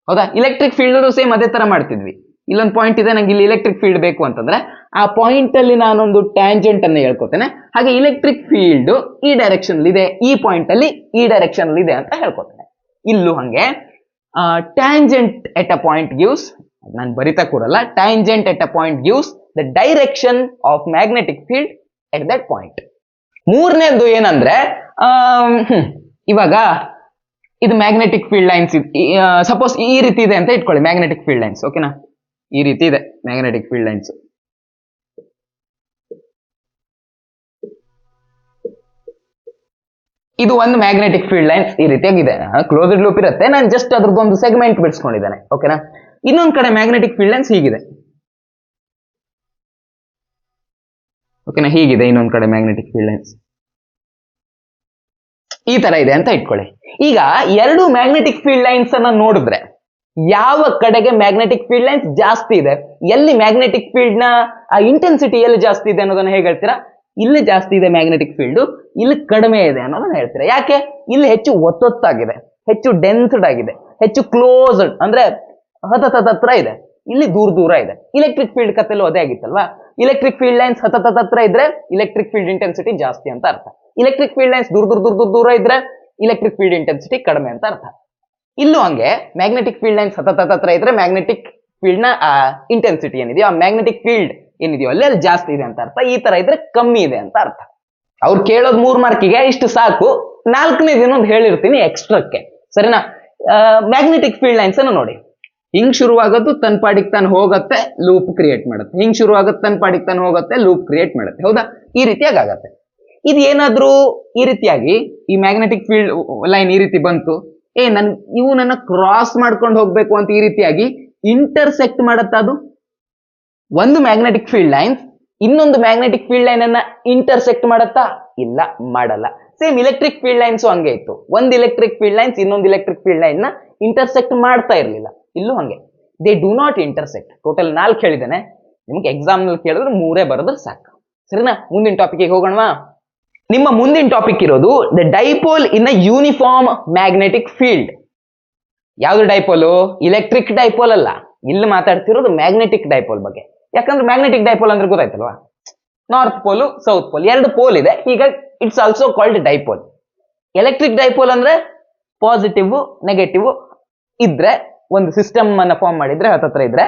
ಹೌದಾ? ಇಲೆಕ್ಟ್ರಿಕ್ ಫೀಲ್ಡ್ ಸೇಮ್ ಅದೇ ತರ ಮಾಡ್ತಿದ್ವಿ. ಇಲ್ಲೊಂದು ಪಾಯಿಂಟ್ ಇದೆ, ನಂಗೆ ಇಲ್ಲಿ ಇಲೆಕ್ಟ್ರಿಕ್ ಫೀಲ್ಡ್ ಬೇಕು ಅಂತಂದ್ರೆ ಆ ಪಾಯಿಂಟ್ ಅಲ್ಲಿ ನಾನೊಂದು ಟ್ಯಾಂಜೆಂಟ್ ಅನ್ನ ಹೇಳ್ಕೊತೇನೆ. ಹಾಗೆ ಇಲೆಕ್ಟ್ರಿಕ್ ಫೀಲ್ಡ್ ಈ ಡೈರೆಕ್ಷನ್ ಇದೆ, ಈ ಪಾಯಿಂಟ್ ಅಲ್ಲಿ ಈ ಡೈರೆಕ್ಷನ್ ಇದೆ ಅಂತ ಹೇಳ್ಕೊತೇನೆ. ಇಲ್ಲೂ ಹಂಗೆ tangent at a point gives, ನಾನು ಬರಿತಾ ಕೂರಲ್ಲ, tangent at a point gives the direction of magnetic field at that point. ಮೂರನೇದು ಏನಂದ್ರೆ, ಇವಾಗ ಇದು ಮ್ಯಾಗ್ನೆಟಿಕ್ ಫೀಲ್ಡ್ ಲೈನ್ಸ್, ಸಪೋಸ್ ಈ ರೀತಿ ಇದೆ ಅಂತ ಇಟ್ಕೊಳ್ಳಿ ಮ್ಯಾಗ್ನೆಟಿಕ್ ಫೀಲ್ಡ್ ಲೈನ್ಸ್. ಓಕೆನಾ? ಈ ರೀತಿ ಇದೆ ಮ್ಯಾಗ್ನೆಟಿಕ್ ಫೀಲ್ಡ್ ಲೈನ್ಸ್. ಇದು ಒಂದು ಮ್ಯಾಗ್ನೆಟಿಕ್ ಫೀಲ್ಡ್ ಲೈನ್ಸ್ ಈ ರೀತಿಯಾಗಿದೆ, ಕ್ಲೋಸ್ಡ್ ಲೂಪ್ ಇರುತ್ತೆ. ನಾನು ಜಸ್ಟ್ ಅದ್ರದ್ದೊಂದು ಸೆಗ್ಮೆಂಟ್ ಬಿಡಿಸ್ಕೊಂಡಿದ್ದೇನೆ. ಓಕೆನಾ? ಇನ್ನೊಂದು ಕಡೆ ಮ್ಯಾಗ್ನೆಟಿಕ್ ಫೀಲ್ಡ್ ಲೈನ್ಸ್ ಹೀಗಿದೆ. ಓಕೆನಾ? ಹೀಗಿದೆ ಇನ್ನೊಂದು ಕಡೆ ಮ್ಯಾಗ್ನೆಟಿಕ್ ಫೀಲ್ಡ್ ಲೈನ್ಸ್ ಈ ತರ ಇದೆ ಅಂತ ಇಟ್ಕೊಳ್ಳಿ. ಈಗ ಎರಡು ಮ್ಯಾಗ್ನೆಟಿಕ್ ಫೀಲ್ಡ್ ಲೈನ್ಸ್ ಅನ್ನ ನೋಡಿದ್ರೆ ಯಾವ ಕಡೆಗೆ ಮ್ಯಾಗ್ನೆಟಿಕ್ ಫೀಲ್ಡ್ ಲೈನ್ಸ್ ಜಾಸ್ತಿ ಇದೆ, ಎಲ್ಲಿ ಮ್ಯಾಗ್ನೆಟಿಕ್ ಫೀಲ್ಡ್ ನ ಆ ಇಂಟೆನ್ಸಿಟಿ ಎಲ್ಲಿ ಜಾಸ್ತಿ ಇದೆ ಅನ್ನೋದನ್ನ ಹೇಗೆ ಹೇಳ್ತೀರಾ? ಇಲ್ಲಿ ಜಾಸ್ತಿ ಇದೆ ಮ್ಯಾಗ್ನೆಟಿಕ್ ಫೀಲ್ಡ್, ಇಲ್ಲಿ ಕಡಿಮೆ ಇದೆ ಅನ್ನೋದನ್ನ ಹೇಳ್ತೀರಾ. ಯಾಕೆ? ಇಲ್ಲಿ ಹೆಚ್ಚು ಒತ್ತೊತ್ತಾಗಿದೆ, ಹೆಚ್ಚು ಡೆನ್ಸ್ಡ್ ಆಗಿದೆ, ಹೆಚ್ಚು ಕ್ಲೋಸ್ಡ್ ಅಂದ್ರೆ ಹತ್ರ ಇದೆ, ಇಲ್ಲಿ ದೂರ ಇದೆ. ಇಲೆಕ್ಟ್ರಿಕ್ ಫೀಲ್ಡ್ ಕಥೆಲ್ಲೂ ಅದೇ ಆಗಿತ್ತಲ್ವಾ? ಇಲೆಕ್ಟ್ರಿಕ್ ಫೀಲ್ಡ್ ಲೈನ್ಸ್ ಹತ್ರ ಇದ್ರೆ ಇಲೆಕ್ಟ್ರಿಕ್ ಫೀಲ್ಡ್ ಇಂಟೆನ್ಸಿಟಿ ಜಾಸ್ತಿ ಅಂತ ಅರ್ಥ. ಇಲೆಕ್ಟ್ರಿಕ್ ಫೀಲ್ಡ್ ಲೈನ್ಸ್ ದೂರ ಇದ್ರೆ ಇಲೆಕ್ಟ್ರಿಕ್ ಫೀಲ್ಡ್ ಇಂಟೆನ್ಸಿಟಿ ಕಡಿಮೆ ಅಂತ ಅರ್ಥ. ಇಲ್ಲೂ ಹಂಗೆ ಮ್ಯಾಗ್ನೆಟಿಕ್ ಫೀಲ್ಡ್ ಲೈನ್ಸ್ ಹತ್ರ ಇದ್ರೆ ಮ್ಯಾಗ್ನೆಟಿಕ್ ಫೀಲ್ಡ್ ನ ಇಂಟೆನ್ಸಿಟಿ ಏನಿದೆಯೋ, ಆ ಮ್ಯಾಗ್ನೆಟಿಕ್ ಫೀಲ್ಡ್ ಏನಿದೆಯೋ ಅಲ್ಲಿ ಜಾಸ್ತಿ ಇದೆ ಅಂತ ಅರ್ಥ. ಈ ತರ ಇದ್ರೆ ಕಮ್ಮಿ ಇದೆ ಅಂತ ಅರ್ಥ. ಅವ್ರು ಕೇಳೋದು 3 ಮಾರ್ಕಿಗೆ ಇಷ್ಟು ಸಾಕು. 4ನೇ ದಿನೊಂದು ಹೇಳಿರ್ತೀನಿ ಎಕ್ಸ್ಟ್ರಾಕ್ಕೆ, ಸರಿನಾ? ಮ್ಯಾಗ್ನೆಟಿಕ್ ಫೀಲ್ಡ್ ಲೈನ್ಸ್ ಅನ್ನು ನೋಡಿ, ಹಿಂಗ್ ಶುರುವಾಗೋದು ತನ್ನ ಪಾಡಿಗೆ ತಾನು ಹೋಗುತ್ತೆ, ಲೂಪ್ ಕ್ರಿಯೇಟ್ ಮಾಡುತ್ತೆ. ಹಿಂಗ್ ಶುರುವಾಗುತ್ತೆ, ತನ್ನ ಪಾಡಿಗೆ ತಾನು ಹೋಗುತ್ತೆ, ಲೂಪ್ ಕ್ರಿಯೇಟ್ ಮಾಡುತ್ತೆ. ಹೌದಾ? ಈ ರೀತಿಯಾಗಿ ಆಗತ್ತೆ. ಇದು ಏನಾದ್ರೂ ಈ ರೀತಿಯಾಗಿ ಈ ಮ್ಯಾಗ್ನೆಟಿಕ್ ಫೀಲ್ಡ್ ಲೈನ್ ಈ ರೀತಿ ಬಂತು, ಇವು ನನ್ನ ಕ್ರಾಸ್ ಮಾಡ್ಕೊಂಡು ಹೋಗ್ಬೇಕು ಅಂತ ಈ ರೀತಿಯಾಗಿ ಇಂಟರ್ಸೆಕ್ಟ್ ಮಾಡುತ್ತಾ? ಅದು ಒಂದು ಮ್ಯಾಗ್ನೆಟಿಕ್ ಫೀಲ್ಡ್ ಲೈನ್ಸ್ ಇನ್ನೊಂದು ಮ್ಯಾಗ್ನೆಟಿಕ್ ಫೀಲ್ಡ್ ಲೈನ್ ಅನ್ನ ಇಂಟರ್ಸೆಕ್ಟ್ ಮಾಡುತ್ತಾ? ಇಲ್ಲ, ಮಾಡಲ್ಲ. ಸೇಮ್ ಇಲೆಕ್ಟ್ರಿಕ್ ಫೀಲ್ಡ್ ಲೈನ್ಸ್ ಹಂಗೆ ಇತ್ತು, ಒಂದು ಇಲೆಕ್ಟ್ರಿಕ್ ಫೀಲ್ಡ್ ಲೈನ್ಸ್ ಇನ್ನೊಂದು ಇಲೆಕ್ಟ್ರಿಕ್ ಫೀಲ್ಡ್ ಲೈನ್ ನ ಇಂಟರ್ಸೆಕ್ಟ್ ಮಾಡ್ತಾ ಇರಲಿಲ್ಲ. ಇಲ್ಲೂ ಹಂಗೆ, they do not intersect. Total 4 ಹೇಳಿದ್ದೇನೆ, ನಿಮ್ಗೆ ಎಕ್ಸಾಮ್ ನಲ್ಲಿ ಕೇಳಿದ್ರೆ 3 ಬರೆದ್ರೆ ಸಾಕು. ಸರಿನಾ? ಮುಂದಿನ ಟಾಪಿಕ್ ಹೋಗೋಣವಾ? ನಿಮ್ಮ ಮುಂದಿನ ಟಾಪಿಕ್ ಇರೋದು the dipole in a uniform magnetic field. ಯಾವ್ದು ಡೈಪೋಲು? ಇಲೆಕ್ಟ್ರಿಕ್ ಡೈಪೋಲ್ ಅಲ್ಲ, ಇಲ್ಲಿ ಮಾತಾಡ್ತಿರೋದು ಮ್ಯಾಗ್ನೆಟಿಕ್ ಡೈಪೋಲ್ ಬಗ್ಗೆ. ಯಾಕಂದ್ರೆ ಮ್ಯಾಗ್ನೆಟಿಕ್ ಡೈಪೋಲ್ ಅಂದ್ರೆ ಗೊತ್ತಾಯ್ತಲ್ವಾ? ನಾರ್ತ್ ಪೋಲು, ಸೌತ್ ಪೋಲ್, 2 ಪೋಲ್ ಇದೆ, ಹೀಗಾಗಿ it's also called dipole. Electric dipole ಅಂದ್ರೆ ಪಾಸಿಟಿವ್ ನೆಗೆಟಿವ್ ಇದ್ರೆ ಒಂದು ಸಿಸ್ಟಮ್ ಅನ್ನ ಫಾರ್ಮ್ ಮಾಡಿದ್ರೆ ಹತ್ರ ಇದ್ರೆ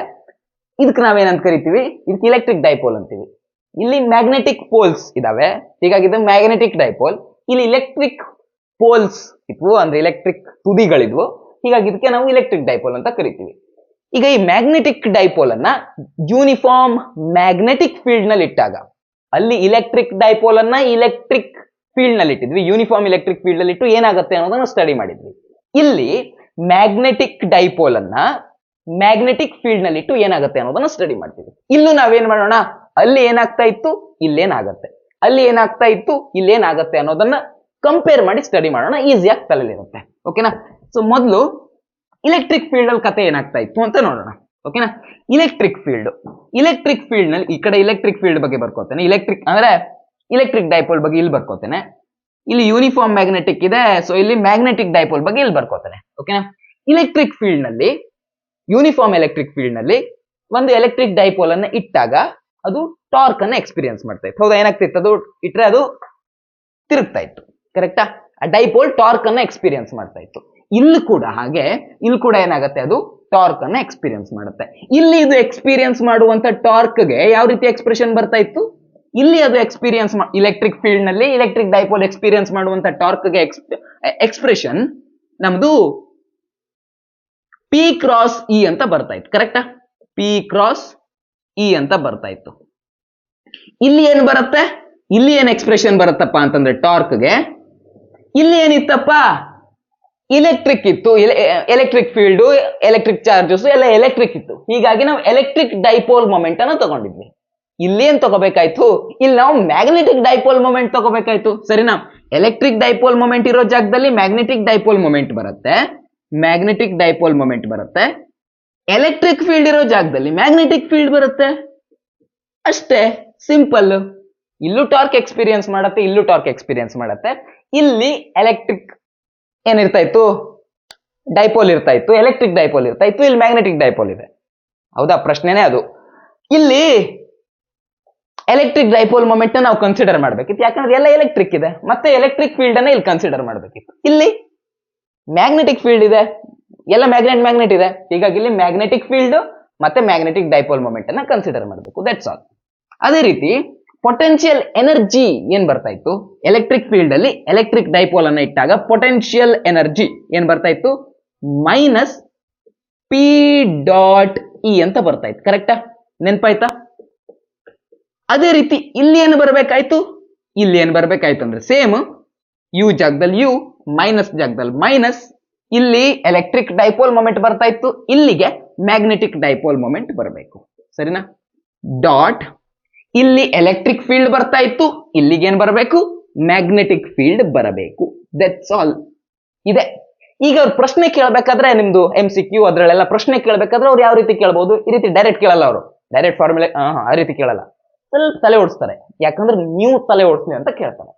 ಇದಕ್ಕೆ ನಾವೇನಂತ ಕರಿತೀವಿ? ಇದಕ್ಕೆ ಇಲೆಕ್ಟ್ರಿಕ್ ಡೈಪೋಲ್ ಅಂತೀವಿ. ಇಲ್ಲಿ ಮ್ಯಾಗ್ನೆಟಿಕ್ ಪೋಲ್ಸ್ ಇದಾವೆ, ಹೀಗಾಗಿ ಇದು ಮ್ಯಾಗ್ನೆಟಿಕ್ ಡೈಪೋಲ್. ಇಲ್ಲಿ ಇಲೆಕ್ಟ್ರಿಕ್ ಪೋಲ್ಸ್ ಇದ್ವು, ಅಂದ್ರೆ ಇಲೆಕ್ಟ್ರಿಕ್ ತುದಿಗಳಿದ್ವು, ಹೀಗಾಗಿ ಇದಕ್ಕೆ ನಾವು ಇಲೆಕ್ಟ್ರಿಕ್ ಡೈಪೋಲ್ ಅಂತ ಕರಿತೀವಿ. ಈಗ ಈ ಮ್ಯಾಗ್ನೆಟಿಕ್ ಡೈಪೋಲ್ ಅನ್ನ ಯೂನಿಫಾರ್ಮ್ ಮ್ಯಾಗ್ನೆಟಿಕ್ ಫೀಲ್ಡ್ ನಲ್ಲಿ ಇಟ್ಟಾಗ, ಅಲ್ಲಿ ಇಲೆಕ್ಟ್ರಿಕ್ ಡೈಪೋಲ್ ಅನ್ನ ಇಲೆಕ್ಟ್ರಿಕ್ ಫೀಲ್ಡ್ ನಲ್ಲಿ ಇಟ್ಟಿದ್ವಿ, ಯೂನಿಫಾರ್ಮ್ ಎಲೆಕ್ಟ್ರಿಕ್ ಫೀಲ್ಡ್ ನಲ್ಲಿ ಇಟ್ಟು ಏನಾಗುತ್ತೆ ಅನ್ನೋದನ್ನ ಸ್ಟಡಿ ಮಾಡಿದ್ವಿ. ಇಲ್ಲಿ ಮ್ಯಾಗ್ನೆಟಿಕ್ ಡೈಪೋಲ್ ಅನ್ನ ಮ್ಯಾಗ್ನೆಟಿಕ್ ಫೀಲ್ಡ್ ನಲ್ಲಿ ಇಟ್ಟು ಏನಾಗುತ್ತೆ ಅನ್ನೋದನ್ನ ಸ್ಟಡಿ ಮಾಡ್ತೀವಿ. ಇಲ್ಲೂ ನಾವೇನ್ ಮಾಡೋಣ, ಅಲ್ಲಿ ಏನಾಗ್ತಾ ಇತ್ತು, ಇಲ್ಲೇನಾಗತ್ತೆ, ಅಲ್ಲಿ ಏನಾಗ್ತಾ ಇತ್ತು, ಇಲ್ಲೇನಾಗತ್ತೆ ಅನ್ನೋದನ್ನ ಕಂಪೇರ್ ಮಾಡಿ ಸ್ಟಡಿ ಮಾಡೋಣ, ಈಸಿಯಾಗಿ ತಲೆಲಿರುತ್ತೆ. ಓಕೆನಾ? ಸೊ ಮೊದಲು ಇಲೆಕ್ಟ್ರಿಕ್ ಫೀಲ್ಡ್ ಅಲ್ಲಿ ಕತೆ ಏನಾಗ್ತಾ ಇತ್ತು ಅಂತ ನೋಡೋಣ. ಓಕೆನಾ? ಇಲೆಕ್ಟ್ರಿಕ್ ಫೀಲ್ಡ್ ನಲ್ಲಿ ಈ ಕಡೆ ಇಲೆಕ್ಟ್ರಿಕ್ ಫೀಲ್ಡ್ ಬಗ್ಗೆ ಬರ್ಕೋತೇನೆ, ಇಲೆಕ್ಟ್ರಿಕ್ ಅಂದ್ರೆ ಇಲೆಕ್ಟ್ರಿಕ್ ಡೈಪೋಲ್ ಬಗ್ಗೆ ಇಲ್ಲಿ ಬರ್ಕೋತೇನೆ. ಇಲ್ಲಿ ಯೂನಿಫಾರ್ಮ್ ಮ್ಯಾಗ್ನೆಟಿಕ್ ಇದೆ, ಸೊ ಇಲ್ಲಿ ಮ್ಯಾಗ್ನೆಟಿಕ್ ಡೈಪೋಲ್ ಬಗ್ಗೆ ಇಲ್ಲಿ ಬರ್ಕೋತೇನೆ. ಓಕೆನಾ? ಇಲೆಕ್ಟ್ರಿಕ್ ಫೀಲ್ಡ್ ನಲ್ಲಿ, ಯೂನಿಫಾರ್ಮ್ ಎಲೆಕ್ಟ್ರಿಕ್ ಫೀಲ್ಡ್ ನಲ್ಲಿ ಒಂದು ಎಲೆಕ್ಟ್ರಿಕ್ ಡೈಪೋಲ್ ಅನ್ನ ಇಟ್ಟಾಗ ಅದು ಟಾರ್ಕ್ ಅನ್ನ ಎಕ್ಸ್ಪೀರಿಯನ್ಸ್ ಮಾಡ್ತಾ ಇತ್ತು. ಹೌದಾ? ಏನಾಗ್ತಿತ್ತು, ಅದು ಇಟ್ರೆ ಅದು ತಿರುಗ್ತಾ ಇತ್ತು, ಕರೆಕ್ಟಾ? ಆ ಡೈಪೋಲ್ ಟಾರ್ಕ್ ಅನ್ನ ಎಕ್ಸ್ಪೀರಿಯನ್ಸ್ ಮಾಡ್ತಾ ಇತ್ತು. ಇಲ್ಲಿ ಕೂಡ ಹಾಗೆ, ಇಲ್ಲಿ ಕೂಡ ಏನಾಗುತ್ತೆ, ಅದು ಟಾರ್ಕ್ ಅನ್ನ ಎಕ್ಸ್ಪೀರಿಯನ್ಸ್ ಮಾಡುತ್ತೆ. ಇಲ್ಲಿ ಇದು ಎಕ್ಸ್ಪೀರಿಯನ್ಸ್ ಮಾಡುವಂತ ಟಾರ್ಕ್ಗೆ ಯಾವ ರೀತಿ ಎಕ್ಸ್ಪ್ರೆಷನ್ ಬರ್ತಾ ಇತ್ತು? ಇಲ್ಲಿ ಅದು ಎಕ್ಸ್ಪೀರಿಯನ್ಸ್ ಇಲೆಕ್ಟ್ರಿಕ್ ಫೀಲ್ಡ್ ನಲ್ಲಿ ಇಲೆಕ್ಟ್ರಿಕ್ ಡೈಪೋಲ್ ಎಕ್ಸ್ಪೀರಿಯನ್ಸ್ ಮಾಡುವಂತ ಟಾರ್ಕ್ಗೆ ಎಕ್ಸ್ಪ್ರೆಷನ್ ನಮ್ದು ಪಿ ಕ್ರಾಸ್ ಇ ಅಂತ ಬರ್ತಾ ಇತ್ತು, ಕರೆಕ್ಟಾ? ಪಿ ಕ್ರಾಸ್ ಇ ಅಂತ ಬರ್ತಾ ಇತ್ತು. ಇಲ್ಲಿ ಏನ್ ಬರುತ್ತೆ, ಇಲ್ಲಿ ಏನ್ ಎಕ್ಸ್ಪ್ರೆಷನ್ ಬರುತ್ತಪ್ಪ ಅಂತಂದ್ರೆ ಟಾರ್ಕ್ಗೆ, ಇಲ್ಲಿ ಏನಿತ್ತಪ್ಪ, ಇಲೆಕ್ಟ್ರಿಕ್ ಇತ್ತು, ಎಲೆಕ್ಟ್ರಿಕ್ ಫೀಲ್ಡ್, ಎಲೆಕ್ಟ್ರಿಕ್ ಚಾರ್ಜಸ್ ಎಲ್ಲ ಎಲೆಕ್ಟ್ರಿಕ್ ಇತ್ತು. ಹೀಗಾಗಿ ನಾವು ಎಲೆಕ್ಟ್ರಿಕ್ ಡೈಪೋಲ್ ಮೊಮೆಂಟ್ ಅನ್ನು ತಗೊಂಡಿದ್ವಿ. ಇಲ್ಲಿ ಏನ್ ತಗೋಬೇಕಾಯ್ತು, ಇಲ್ಲಿ ನಾವು ಮ್ಯಾಗ್ನೆಟಿಕ್ ಡೈಪೋಲ್ ಮೊಮೆಂಟ್ ತಗೋಬೇಕಾಯ್ತು. ಸರಿನಾ? ಎಲೆಕ್ಟ್ರಿಕ್ ಡೈಪೋಲ್ ಮೊಮೆಂಟ್ ಇರೋ ಜಾಗದಲ್ಲಿ ಮ್ಯಾಗ್ನೆಟಿಕ್ ಡೈಪೋಲ್ ಮೊಮೆಂಟ್ ಬರುತ್ತೆ, ಮ್ಯಾಗ್ನೆಟಿಕ್ ಡೈಪೋಲ್ ಮೊಮೆಂಟ್ ಬರುತ್ತೆ. ಎಲೆಕ್ಟ್ರಿಕ್ ಫೀಲ್ಡ್ ಇರೋ ಜಾಗದಲ್ಲಿ ಮ್ಯಾಗ್ನೆಟಿಕ್ ಫೀಲ್ಡ್ ಬರುತ್ತೆ. ಅಷ್ಟೇ, ಸಿಂಪಲ್. ಇಲ್ಲೂ ಟಾರ್ಕ್ ಎಕ್ಸ್ಪೀರಿಯನ್ಸ್ ಮಾಡತ್ತೆ, ಇಲ್ಲೂ ಟಾರ್ಕ್ ಎಕ್ಸ್ಪೀರಿಯನ್ಸ್ ಮಾಡತ್ತೆ. ಇಲ್ಲಿ ಎಲೆಕ್ಟ್ರಿಕ್ ಏನಿರ್ತಾ ಇತ್ತು, ಡೈಪೋಲ್ ಇರ್ತಾ ಇತ್ತು, ಎಲೆಕ್ಟ್ರಿಕ್ ಡೈಪೋಲ್ ಇರ್ತಾ ಇತ್ತು, ಇಲ್ಲಿ ಮ್ಯಾಗ್ನೆಟಿಕ್ ಡೈಪೋಲ್ ಇದೆ. ಹೌದಾ? ಪ್ರಶ್ನೆನೇ ಅದು. ಇಲ್ಲಿ ಎಲೆಕ್ಟ್ರಿಕ್ ಡೈಪೋಲ್ ಮೊಮೆಂಟ್ ನಾವು ಕನ್ಸಿಡರ್ ಮಾಡ್ಬೇಕಿತ್ತು, ಯಾಕಂದ್ರೆ ಎಲ್ಲ ಎಲೆಕ್ಟ್ರಿಕ್ ಇದೆ. ಮತ್ತೆ ಎಲೆಕ್ಟ್ರಿಕ್ ಫೀಲ್ಡ್ ಅನ್ನ ಇಲ್ಲಿ ಕನ್ಸಿಡರ್ ಮಾಡ್ಬೇಕಿತ್ತು. ಇಲ್ಲಿ ಮ್ಯಾಗ್ನೆಟಿಕ್ ಫೀಲ್ಡ್ ಇದೆ, ಎಲ್ಲ ಮ್ಯಾಗ್ನೆಟ್ ಇದೆ. ಹೀಗಾಗಿ ಇಲ್ಲಿ ಮ್ಯಾಗ್ನೆಟಿಕ್ ಫೀಲ್ಡ್ ಮತ್ತೆ ಮ್ಯಾಗ್ನೆಟಿಕ್ ಡೈಪೋಲ್ ಮೊಮೆಂಟ್ ಅನ್ನ ಕನ್ಸಿಡರ್ ಮಾಡಬೇಕು. That's all. ಅದೇ ರೀತಿ ಪೊಟೆನ್ಶಿಯಲ್ ಎನರ್ಜಿ ಏನ್ ಬರ್ತಾ ಇತ್ತು, ಎಲೆಕ್ಟ್ರಿಕ್ ಫೀಲ್ಡ್ ಅಲ್ಲಿ ಎಲೆಕ್ಟ್ರಿಕ್ ಡೈಪೋಲ್ ಅನ್ನ ಇಟ್ಟಾಗ ಪೊಟೆನ್ಶಿಯಲ್ ಎನರ್ಜಿ ಏನ್ ಬರ್ತಾ ಇತ್ತು, ಮೈನಸ್ ಪಿ ಡಾಟ್ ಇ ಅಂತ ಬರ್ತಾ ಇತ್ತು. ಕರೆಕ್ಟಾ? ನೆನ್ಪಾಯ್ತಾ? ಅದೇ ರೀತಿ ಇಲ್ಲಿ ಏನು ಬರ್ಬೇಕಾಯ್ತು, ಇಲ್ಲಿ ಏನ್ ಬರ್ಬೇಕಾಯ್ತು ಅಂದ್ರೆ ಸೇಮ್ ಯು ಜಾಗದಲ್ಲಿ ಯು, ಮೈನಸ್ ಜಾಗದಲ್ಲಿ ಮೈನಸ್. ಇಲ್ಲಿ ಎಲೆಕ್ಟ್ರಿಕ್ ಡೈಪೋಲ್ ಮೊಮೆಂಟ್ ಬರ್ತಾ ಇತ್ತು, ಇಲ್ಲಿಗೆ ಮ್ಯಾಗ್ನೆಟಿಕ್ ಡೈಪೋಲ್ ಮೊಮೆಂಟ್ ಬರಬೇಕು. ಸರಿನಾ? ಡಾಟ್ ಇಲ್ಲಿ ಎಲೆಕ್ಟ್ರಿಕ್ ಫೀಲ್ಡ್ ಬರ್ತಾ ಇತ್ತು, ಇಲ್ಲಿಗೆ ಏನ್ ಬರಬೇಕು, ಮ್ಯಾಗ್ನೆಟಿಕ್ ಫೀಲ್ಡ್ ಬರಬೇಕು. That's all. ಇದೆ. ಈಗ ಅವ್ರು ಪ್ರಶ್ನೆ ಕೇಳಬೇಕಾದ್ರೆ ನಿಮ್ದು MCQ ಅದ್ರಲ್ಲೆಲ್ಲ ಪ್ರಶ್ನೆ ಕೇಳಬೇಕಾದ್ರೆ ಅವ್ರು ಯಾವ ರೀತಿ ಕೇಳಬಹುದು, ಈ ರೀತಿ ಡೈರೆಕ್ಟ್ ಕೇಳಲ್ಲ. ಅವರು ಡೈರೆಕ್ಟ್ ಫಾರ್ಮುಲೆ ಆ ರೀತಿ ಕೇಳಲ್ಲ, ಸ್ವಲ್ಪ ತಲೆ ಓಡಿಸ್ತಾರೆ. ಯಾಕಂದ್ರೆ ನೀವು ತಲೆ ಓಡಿಸ್ಲಿ ಅಂತ ಕೇಳ್ತಾರೆ.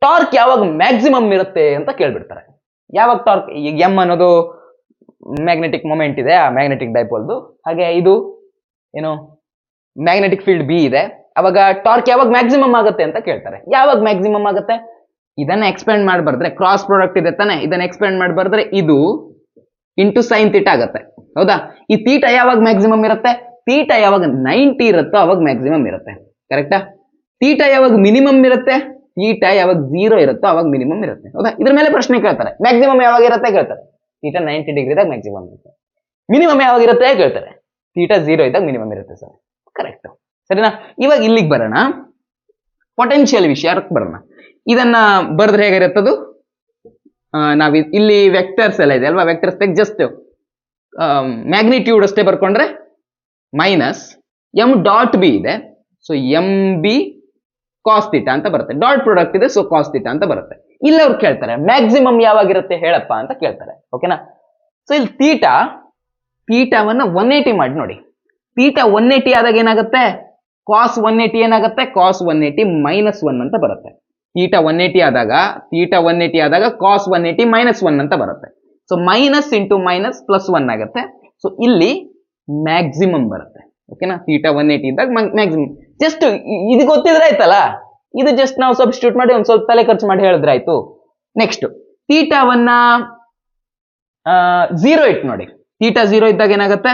ಟಾರ್ಕ್ ಯಾವಾಗ ಮ್ಯಾಕ್ಸಿಮಮ್ ಇರುತ್ತೆ ಅಂತ ಕೇಳ್ಬಿಡ್ತಾರೆ. ಯಾವಾಗ ಟಾರ್ಕ್, ಈಗ ಎಂ ಅನ್ನೋದು ಮ್ಯಾಗ್ನೆಟಿಕ್ ಮೊಮೆಂಟ್ ಇದೆ, ಆ ಮ್ಯಾಗ್ನೆಟಿಕ್ ಡೈಪೋಲ್ದು. ಹಾಗೆ ಇದು ಏನು ಮ್ಯಾಗ್ನೆಟಿಕ್ ಫೀಲ್ಡ್ ಬಿ ಇದೆ. ಅವಾಗ ಟಾರ್ಕ್ ಯಾವಾಗ ಮ್ಯಾಕ್ಸಿಮಮ್ ಆಗುತ್ತೆ ಅಂತ ಕೇಳ್ತಾರೆ. ಯಾವಾಗ ಮ್ಯಾಕ್ಸಿಮಮ್ ಆಗುತ್ತೆ, ಇದನ್ನ ಎಕ್ಸ್ಪೆಂಡ್ ಮಾಡಿ ಬರ್ದ್ರೆ, ಕ್ರಾಸ್ ಪ್ರಾಡಕ್ಟ್ ಇದೆ ತಾನೆ, ಇದನ್ನ ಎಕ್ಸ್ಪೆಂಡ್ ಮಾಡಿ ಬರ್ದ್ರೆ ಇದು ಇಂಟು ಸೈನ್ ಥೀಟಾ ಆಗುತ್ತೆ. ಹೌದಾ? ಈ ಥೀಟಾ ಯಾವಾಗ ಮ್ಯಾಕ್ಸಿಮಮ್ ಇರುತ್ತೆ, ಥೀಟಾ ಯಾವಾಗ 90 ಇರುತ್ತೋ ಅವಾಗ ಮ್ಯಾಕ್ಸಿಮಮ್ ಇರುತ್ತೆ. ಕರೆಕ್ಟಾ? ಥೀಟಾ ಯಾವಾಗ ಮಿನಿಮಮ್ ಇರುತ್ತೆ, ಥೀಟಾ ಯಾವಾಗ 0 ಇರುತ್ತೋ ಅವಾಗ ಮಿನಿಮಮ್ ಇರುತ್ತೆ. ಹೌದಾ? ಇದ್ರ ಮೇಲೆ ಪ್ರಶ್ನೆ ಕೇಳ್ತಾರೆ. ಮ್ಯಾಕ್ಸಿಮಮ್ ಯಾವಾಗ ಇರುತ್ತೆ ಕೇಳ್ತಾರೆ, ಥೀಟಾ 90 ಡಿಗ್ರಿದಾಗ ಮ್ಯಾಕ್ಸಿಮಮ್ ಇರುತ್ತೆ. ಮಿನಿಮಮ್ ಯಾವಾಗ ಇರುತ್ತೆ ಕೇಳ್ತಾರೆ, ಥೀಟಾ 0 ಇದ್ದಾಗ ಮಿನಿಮಮ್ ಇರುತ್ತೆ. Sir, correct. ಸರಿನಾ? ಇವಾಗ ಇಲ್ಲಿಗೆ ಬರೋಣ, ಪೊಟೆನ್ಶಿಯಲ್ ವಿಷಯಕ್ಕೆ ಬರೋಣ. ಇದನ್ನ ಬರೆದ್ರೆ ಹೇಗಿರುತ್ತದು, ನಾವ್ ಇಲ್ಲಿ ವೆಕ್ಟರ್ಸ್ ಎಲ್ಲ ಇದೆ ಅಲ್ವಾ, ವೆಕ್ಟರ್ಸ್ ಜಸ್ಟ್ ಮ್ಯಾಗ್ನಿಟ್ಯೂಡ್ ಅಷ್ಟೇ ಬರ್ಕೊಂಡ್ರೆ ಮೈನಸ್ ಎಂ ಡಾಟ್ ಬಿ ಇದೆ, so M B cos theta ಅಂತ ಬರುತ್ತೆ. ಡಾಟ್ ಪ್ರಾಡಕ್ಟ್ ಇದೆ, ಸೊ ಕಾಸ್ ಥೀಟಾ ಅಂತ ಬರುತ್ತೆ. ಇಲ್ಲಿ ಅವ್ರು ಕೇಳ್ತಾರೆ ಮ್ಯಾಕ್ಸಿಮಮ್ ಯಾವಾಗಿರುತ್ತೆ ಹೇಳಪ್ಪ ಅಂತ ಕೇಳ್ತಾರೆ. ಓಕೆನಾ? ಸೊ ಇಲ್ಲಿ ಥೀಟಾವನ್ನ 180 ಮಾಡಿ ನೋಡಿ. ಥೀಟಾ 180 ಆದಾಗ ಏನಾಗುತ್ತೆ, ಕಾಸ್ 180 ಏನಾಗುತ್ತೆ, ಕಾಸ್ 180 ಮೈನಸ್ 1 ಅಂತ ಬರುತ್ತೆ. ಥೀಟಾ 180 ಆದಾಗ ಕಾಸ್ 180 ಮೈನಸ್ 1 ಅಂತ ಬರುತ್ತೆ. So minus into minus plus 1 ಆಗುತ್ತೆ. ಸೊ ಇಲ್ಲಿ ಮ್ಯಾಕ್ಸಿಮಮ್ ಬರುತ್ತೆ. ಓಕೆನಾ? ಥೀಟಾ 180 ಇದ್ದಾಗ ಮ್ಯಾಕ್ಸಿಮಮ್. ಜಸ್ಟ್ ಇದು ಗೊತ್ತಿದ್ರೆ ಆಯ್ತಲ್ಲ, ಇದು ಜಸ್ಟ್ ನಾವು ಸಬ್ಸ್ಟಿಟ್ಯೂಟ್ ಮಾಡಿ ಒಂದ್ ಸ್ವಲ್ಪ ತಲೆ ಖರ್ಚು ಮಾಡಿ ಹೇಳಿದ್ರೆ ಆಯ್ತು. ನೆಕ್ಸ್ಟ್ ಥೀಟಾವನ್ನ 0 ಇಟ್ಟು ನೋಡಿ. ಥೀಟಾ 0 ಇದ್ದಾಗ ಏನಾಗುತ್ತೆ,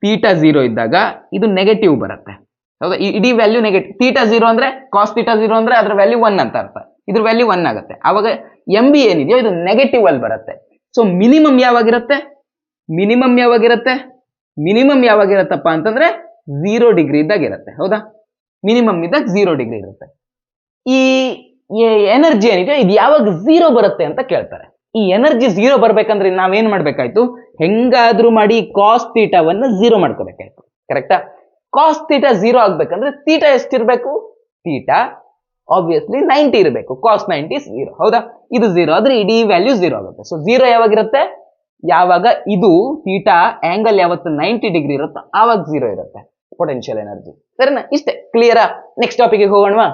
ಥೀಟಾ 0 ಇದ್ದಾಗ ಇದು ನೆಗೆಟಿವ್ ಬರುತ್ತೆ. ಹೌದಾ? ಇಡೀ ವ್ಯಾಲ್ಯೂ ನೆಗೆಟಿವ್. ಥೀಟಾ 0 ಅಂದ್ರೆ ಕಾಸ್ ಥೀಟಾ 0 ಅಂದ್ರೆ ಅದ್ರ ವ್ಯಾಲ್ಯೂ 1 ಅಂತ ಅರ್ಥ. ಇದ್ರ ವ್ಯಾಲ್ಯೂ 1 ಆಗುತ್ತೆ. ಅವಾಗ ಎಂ ಬಿ ಏನಿದೆಯೋ ಇದು ನೆಗೆಟಿವ್ ಅಲ್ಲಿ ಬರುತ್ತೆ. ಸೊ ಮಿನಿಮಮ್ ಯಾವಾಗಿರುತ್ತೆ, ಮಿನಿಮಮ್ ಯಾವಾಗಿರತ್ತಪ್ಪ ಅಂತಂದ್ರೆ 0 ಡಿಗ್ರಿ ಇದ್ದಾಗ ಇರುತ್ತೆ. ಹೌದಾ? ಮಿನಿಮಮ್ ಇದ್ದಾಗ 0 ಡಿಗ್ರಿ ಇರುತ್ತೆ. ಈ ಎನರ್ಜಿ ಏನಿದೆ ಇದು ಯಾವಾಗ 0 ಬರುತ್ತೆ ಅಂತ ಕೇಳ್ತಾರೆ. ಈ ಎನರ್ಜಿ 0 ಬರ್ಬೇಕಂದ್ರೆ ನಾವೇನ್ ಮಾಡ್ಬೇಕಾಯ್ತು, ಹೆಂಗಾದ್ರೂ ಮಾಡಿ ಕಾಸ್ ಥೀಟಾವನ್ನ 0 ಮಾಡ್ಕೋಬೇಕಾಯ್ತು. ಕರೆಕ್ಟಾ? ಕಾಸ್ ಥೀಟಾ 0 ಆಗ್ಬೇಕಂದ್ರೆ ಥೀಟಾ ಎಷ್ಟಿರ್ಬೇಕು, ಥೀಟಾ ಆಬ್ವಿಯಸ್ಲಿ 90 ಇರಬೇಕು. ಕಾಸ್ 90 0. ಹೌದಾ? ಇದು 0 ಆದ್ರೆ ಇಡೀ ವ್ಯಾಲ್ಯೂ 0 ಆಗುತ್ತೆ. ಸೊ 0 ಯಾವಾಗಿರುತ್ತೆ, ಯಾವಾಗ ಇದು ಥೀಟಾ ಆಂಗಲ್ ಯಾವತ್ತು 90 ಡಿಗ್ರಿ ಇರುತ್ತೋ ಆವಾಗ 0 ಇರುತ್ತೆ ಪೊಟೆನ್ಶಿಯಲ್ ಎನರ್ಜಿ. ಸರಿನಾ? ಇಷ್ಟೇ. ಕ್ಲಿಯರಾ? ನೆಕ್ಸ್ಟ್ ಟಾಪಿಕ್ ಹೋಗೋಣವಾ?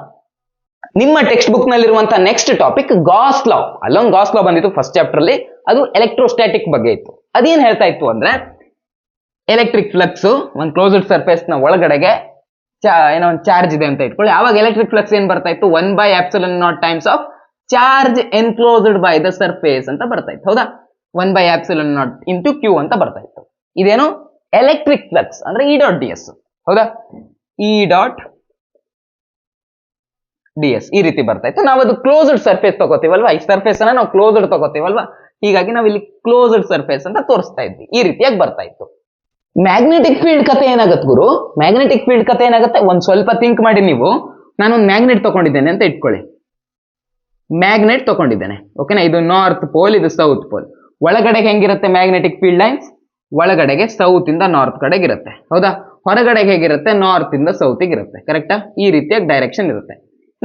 ನಿಮ್ಮ ಟೆಕ್ಸ್ಟ್ ಬುಕ್ ನಲ್ಲಿರುವಂತಹ ನೆಕ್ಸ್ಟ್ ಟಾಪಿಕ್ ಗಾಸ್ ಲಾ. ಅಲ್ಲೊಂದು ಗಾಸ್ ಲಾ ಬಂದಿತ್ತು ಫಸ್ಟ್ ಚಾಪ್ಟರ್ ಅಲ್ಲಿ, ಅದು ಎಲೆಕ್ಟ್ರೋಸ್ಟಾಟಿಕ್ ಬಗ್ಗೆ ಇತ್ತು. ಅದೇನ್ ಹೇಳ್ತಾ ಇತ್ತು ಅಂದ್ರೆ, ಎಲೆಕ್ಟ್ರಿಕ್ ಫ್ಲಕ್ಸ್ ಒಂದು ಕ್ಲೋಸ್ಡ್ ಸರ್ಫೇಸ್ ನ ಒಳಗಡೆಗೆ ಏನೋ ಒಂದು ಚಾರ್ಜ್ ಇದೆ ಅಂತ ಇಟ್ಕೊಳ್ಳಿ. ಆವಾಗ ಎಲೆಕ್ಟ್ರಿಕ್ ಫ್ಲಕ್ಸ್ ಏನ್ ಬರ್ತಾ ಇತ್ತು, 1/ε0 times of charge enclosed by the surface ಅಂತ ಬರ್ತಾ ಇತ್ತು. ಹೌದಾ? 1/ε0 ಇಂಟು ಕ್ಯೂ ಅಂತ ಬರ್ತಾ ಇತ್ತು. ಇದೇನು ಎಲೆಕ್ಟ್ರಿಕ್ ಫ್ಲಕ್ಸ್ ಅಂದ್ರೆ ಇ ಡಾಟ್ ಡಿ ಎಸ್. ಹೌದಾ? ಇ ಡಾಟ್ ಡಿ ಎಸ್ ಈ ರೀತಿ ಬರ್ತಾ ಇತ್ತು. ನಾವು ಅದು ಕ್ಲೋಸ್ಡ್ ಸರ್ಫೇಸ್ ತಗೋತೀವಲ್ವಾ, ಈ ಸರ್ಫೇಸ್ ಅನ್ನ ನಾವು ಕ್ಲೋಸ್ಡ್ ತಗೋತೀವಲ್ವಾ, ಹೀಗಾಗಿ ನಾವು ಇಲ್ಲಿ ಕ್ಲೋಸ್ಡ್ ಸರ್ಫೇಸ್ ಅಂತ ತೋರಿಸ್ತಾ ಇದ್ವಿ. ಈ ರೀತಿಯಾಗಿ ಬರ್ತಾ ಇತ್ತು. ಮ್ಯಾಗ್ನೆಟಿಕ್ ಫೀಲ್ಡ್ ಕತೆ ಏನಾಗುತ್ತೆ ಗುರು, ಮ್ಯಾಗ್ನೆಟಿಕ್ ಫೀಲ್ಡ್ ಕತೆ ಏನಾಗುತ್ತೆ, ಒಂದ್ ಸ್ವಲ್ಪ ಥಿಂಕ್ ಮಾಡಿ ನೀವು. ನಾನೊಂದು ಮ್ಯಾಗ್ನೆಟ್ ತಗೊಂಡಿದ್ದೇನೆ ಅಂತ ಇಟ್ಕೊಳ್ಳಿ, ಮ್ಯಾಗ್ನೆಟ್ ತಗೊಂಡಿದ್ದೇನೆ. ಓಕೆನಾ? ಇದು ನಾರ್ತ್ ಪೋಲ್, ಇದು ಸೌತ್ ಪೋಲ್. ಒಳಗಡೆಗೆ ಹೆಂಗಿರುತ್ತೆ ಮ್ಯಾಗ್ನೆಟಿಕ್ ಫೀಲ್ಡ್ ಲೈನ್ಸ್? ಒಳಗಡೆಗೆ ಸೌತ್ ಇಂದ ನಾರ್ತ್ ಕಡೆಗೆ ಇರುತ್ತೆ, ಹೌದಾ? ಹೊರಗಡೆಗೆ ಹೇಗಿರುತ್ತೆ? ನಾರ್ತ್ ಇಂದ ಸೌತಿಗೆ ಇರುತ್ತೆ, ಕರೆಕ್ಟಾ? ಈ ರೀತಿಯಾಗಿ ಡೈರೆಕ್ಷನ್ ಇರುತ್ತೆ.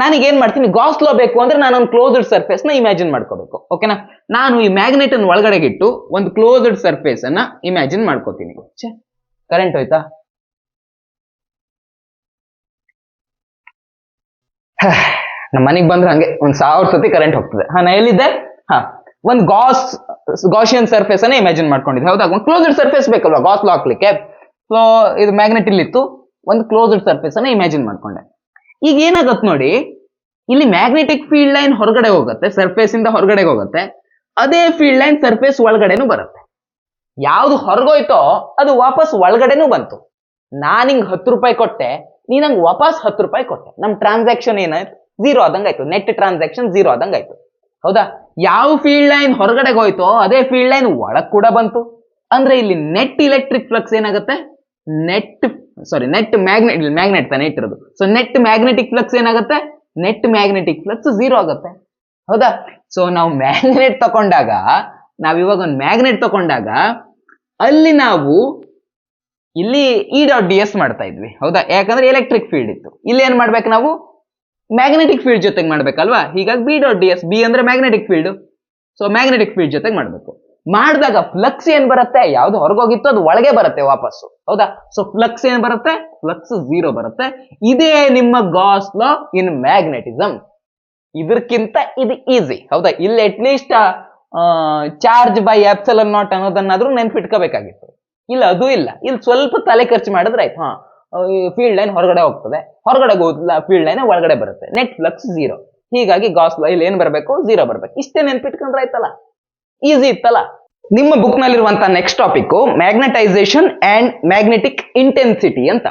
ನಾನೀಗ ಏನ್ ಮಾಡ್ತೀನಿ, ಗಾಸ್ ಲಾ ಬೇಕು ಅಂದ್ರೆ ನಾನು ಒಂದು ಕ್ಲೋಸ್ಡ್ ಸರ್ಫೇಸ್ ನ ಇಮ್ಯಾಜಿನ್ ಮಾಡ್ಕೋಬೇಕು, ಓಕೆನಾ? ನಾನು ಈ ಮ್ಯಾಗ್ನೆಟ್ ಅನ್ನು ಒಳಗಡೆಗೆ ಇಟ್ಟು ಒಂದು ಕ್ಲೋಸ್ಡ್ ಸರ್ಫೇಸ್ ಅನ್ನ ಇಮ್ಯಾಜಿನ್ ಮಾಡ್ಕೋತೀನಿ. ಕರೆಂಟ್ ಹೋಯ್ತಾ? ನಮ್ಮ ಮನೆಗೆ ಬಂದ್ರೆ ಹಂಗೆ 1000 ಸತಿ ಕರೆಂಟ್ ಹೋಗ್ತದೆ. ನಾ ಎಲ್ಲಿದ್ದೆ? ಒಂದು ಗಾಸಿಯನ್ ಸರ್ಫೇಸ್ ಅನ್ನ ಇಮ್ಯಾಜಿನ್ ಮಾಡ್ಕೊಂಡಿದ್ದೆ, ಹೌದಾ? ಒಂದು ಕ್ಲೋಸ್ಡ್ ಸರ್ಫೇಸ್ ಬೇಕಲ್ವಾ ಗಾಸ್ ಲಾ ಹಾಕ್ಲಿಕ್ಕೆ. ಸೊ ಇದು ಮ್ಯಾಗ್ನೆಟ್ ಇಲ್ಲಿತ್ತು, ಒಂದು ಕ್ಲೋಸ್ಡ್ ಸರ್ಫೇಸ್ ಅನ್ನ ಇಮ್ಯಾಜಿನ್ ಮಾಡ್ಕೊಂಡೆ. ಈಗ ಏನಾಗತ್ತೆ ನೋಡಿ, ಇಲ್ಲಿ ಮ್ಯಾಗ್ನೆಟಿಕ್ ಫೀಲ್ಡ್ ಲೈನ್ ಹೊರಗಡೆ ಹೋಗುತ್ತೆ, ಸರ್ಫೇಸ್ ಇಂದ ಹೊರಗಡೆ ಹೋಗುತ್ತೆ. ಅದೇ ಫೀಲ್ಡ್ ಲೈನ್ ಸರ್ಫೇಸ್ ಒಳಗಡೆನೂ ಬರುತ್ತೆ. ಯಾವ್ದು ಹೊರಗೋಯ್ತೋ ಅದು ವಾಪಸ್ ಒಳಗಡೆನೂ ಬಂತು. ನಾನು ಹಿಂಗ್ 10 ರೂಪಾಯಿ ಕೊಟ್ಟೆ, ನೀ ನಂಗೆ ವಾಪಸ್ 10 ರೂಪಾಯಿ ಕೊಟ್ಟೆ. ನಮ್ ಟ್ರಾನ್ಸಾಕ್ಷನ್ ಏನಾಯ್ತು? 0 ಆದಂಗಾಯ್ತು. ನೆಟ್ ಟ್ರಾನ್ಸಾಕ್ಷನ್ 0 ಆದಂಗಾಯ್ತು, ಹೌದಾ? ಯಾವ ಫೀಲ್ಡ್ ಲೈನ್ ಹೊರಗಡೆ ಹೋಯ್ತೋ ಅದೇ ಫೀಲ್ಡ್ ಲೈನ್ ಒಳಗ್ ಕೂಡ ಬಂತು. ಅಂದ್ರೆ ಇಲ್ಲಿ ನೆಟ್ ಇಲೆಕ್ಟ್ರಿಕ್ ಫ್ಲಕ್ಸ್ ಏನಾಗುತ್ತೆ? ನೆಟ್ ಮ್ಯಾಗ್ನೆಟ್ ತಾನೇ ಇಟ್ಟಿರೋದು. ಸೊ ನೆಟ್ ಮ್ಯಾಗ್ನೆಟಿಕ್ ಫ್ಲಕ್ಸ್ ಏನಾಗುತ್ತೆ? ನೆಟ್ ಮ್ಯಾಗ್ನೆಟಿಕ್ ಫ್ಲಕ್ಸ್ 0 ಆಗುತ್ತೆ, ಹೌದಾ? ಸೊ ನಾವು ಮ್ಯಾಗ್ನೆಟ್ ತಗೊಂಡಾಗ, ನಾವಿವಾಗ ಒಂದು ಮ್ಯಾಗ್ನೆಟ್ ತಗೊಂಡಾಗ ಅಲ್ಲಿ ನಾವು ಇಲ್ಲಿ E.ds ಮಾಡ್ತಾ ಇದ್ವಿ, ಹೌದಾ? ಯಾಕಂದ್ರೆ ಎಲೆಕ್ಟ್ರಿಕ್ ಫೀಲ್ಡ್ ಇತ್ತು. ಇಲ್ಲಿ ಏನ್ ಮಾಡ್ಬೇಕು ನಾವು? ಮ್ಯಾಗ್ನೆಟಿಕ್ ಫೀಲ್ಡ್ ಜೊತೆಗೆ ಮಾಡ್ಬೇಕಲ್ವಾ? ಹೀಗಾಗಿ B.ds, ಬಿ ಅಂದ್ರೆ magnetic field. So magnetic field ಜೊತೆಗೆ ಮಾಡ್ಬೇಕು. ಮಾಡಿದಾಗ ಫ್ಲಕ್ಸ್ ಏನ್ ಬರುತ್ತೆ? ಯಾವ್ದು ಹೊರಗೋಗಿತ್ತು ಅದು ಒಳಗೆ ಬರುತ್ತೆ ವಾಪಸ್ಸು, ಹೌದಾ? ಸೊ ಫ್ಲಕ್ಸ್ ಏನ್ ಬರುತ್ತೆ? ಫ್ಲಕ್ಸ್ 0 ಬರುತ್ತೆ. ಇದೇ ನಿಮ್ಮ ಗಾಸ್ ಲಾ ಇನ್ ಮ್ಯಾಗ್ನೆಟಿಸಮ್. ಇದಕ್ಕಿಂತ ಇದು ಈಸಿ, ಹೌದಾ? ಇಲ್ಲಿ at least charge by epsilon naught ಅನ್ನೋದನ್ನಾದ್ರೂ ನೆನ್ಪಿಟ್ಕೋಬೇಕಾಗಿತ್ತು. ಇಲ್ಲ, ಅದು ಇಲ್ಲ. ಇಲ್ಲಿ ಸ್ವಲ್ಪ ತಲೆ ಖರ್ಚು ಮಾಡಿದ್ರೆ ಆಯ್ತು. ಫೀಲ್ಡ್ ಲೈನ್ ಹೊರಗಡೆ ಹೋಗ್ತದೆ, ಹೊರಗಡೆ ಫೀಲ್ಡ್ ಲೈನ್ ಒಳಗಡೆ ಬರುತ್ತೆ, ನೆಟ್ ಫ್ಲಕ್ಸ್ 0. ಹೀಗಾಗಿ ಗಾಸ್ ಲಾ ಇಲ್ಲಿ ಏನ್ ಬರಬೇಕು? 0 ಬರ್ಬೇಕು. ಇಷ್ಟೇ ನೆನ್ಪಿಟ್ಕೊಂಡ್ರೆ ಆಯ್ತಲ್ಲ, ಈಸಿ ಇತ್ತಲ್ಲ. ನಿಮ್ಮ ಬುಕ್ ನಲ್ಲಿರುವಂತ next topic magnetization and magnetic intensity ಅಂತ,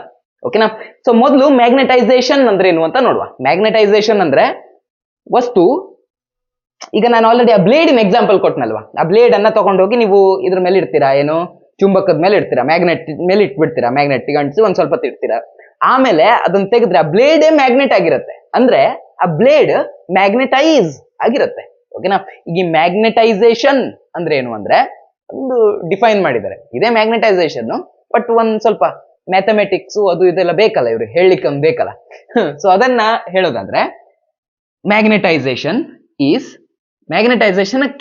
ಓಕೆನಾ? ಸೊ ಮೊದಲು ಮ್ಯಾಗ್ನೆಟೈಸೇಷನ್ ಅಂದ್ರೆ ಏನು ಅಂತ ನೋಡುವ. ಮ್ಯಾಗ್ನೆಟೈಸೇಷನ್ ಅಂದ್ರೆ ವಸ್ತು, ಈಗ ನಾನು ಆಲ್ರೆಡಿ ಆ ಬ್ಲೇಡಿನ ಎಕ್ಸಾಂಪಲ್ ಕೊಟ್ನಲ್ವಾ, ಆ ಬ್ಲೇಡ್ ಅನ್ನ ತಗೊಂಡೋಗಿ ನೀವು ಇದ್ರ ಮೇಲೆ ಇಡ್ತೀರಾ, ಏನು ಚುಂಬಕದ ಮೇಲೆ ಇಡ್ತೀರಾ, ಮ್ಯಾಗ್ನೆಟ್ ಮೇಲೆ ಇಟ್ಬಿಡ್ತೀರಾ, ಮ್ಯಾಗ್ನೆಟ್ ಅಂಟಿಸಿ ಒಂದ್ ಸ್ವಲ್ಪ ಇಡ್ತೀರಾ. ಆಮೇಲೆ ಅದನ್ನ ತೆಗೆದ್ರೆ ಆ ಬ್ಲೇಡೇ ಮ್ಯಾಗ್ನೆಟ್ ಆಗಿರುತ್ತೆ. ಅಂದ್ರೆ ಆ ಬ್ಲೇಡ್ ಮ್ಯಾಗ್ನೆಟೈಸ್ ಆಗಿರುತ್ತೆ, ಓಕೆನಾ? ಈಗ ಈ ಮ್ಯಾಗ್ನೆಟೈಸೇಷನ್ ಅಂದ್ರೆ ಏನು ಅಂದ್ರೆ ಒಂದು ಡಿಫೈನ್ ಮಾಡಿದ್ದಾರೆ. ಇದೇ ಮ್ಯಾಗ್ನೆಟೈಸೇಷನ್, ಬಟ್ ಒಂದ್ ಸ್ವಲ್ಪ ಮ್ಯಾಥಮೆಟಿಕ್ಸ್ ಅದು ಇದೆಲ್ಲ ಬೇಕಲ್ಲ, ಇವ್ರು ಹೇಳಲಿಕ್ಕೆ ಒಂದು ಬೇಕಲ್ಲ. ಸೊ ಅದನ್ನ ಹೇಳೋದಾದ್ರೆ ಮ್ಯಾಗ್ನೆಟೈಸೇಷನ್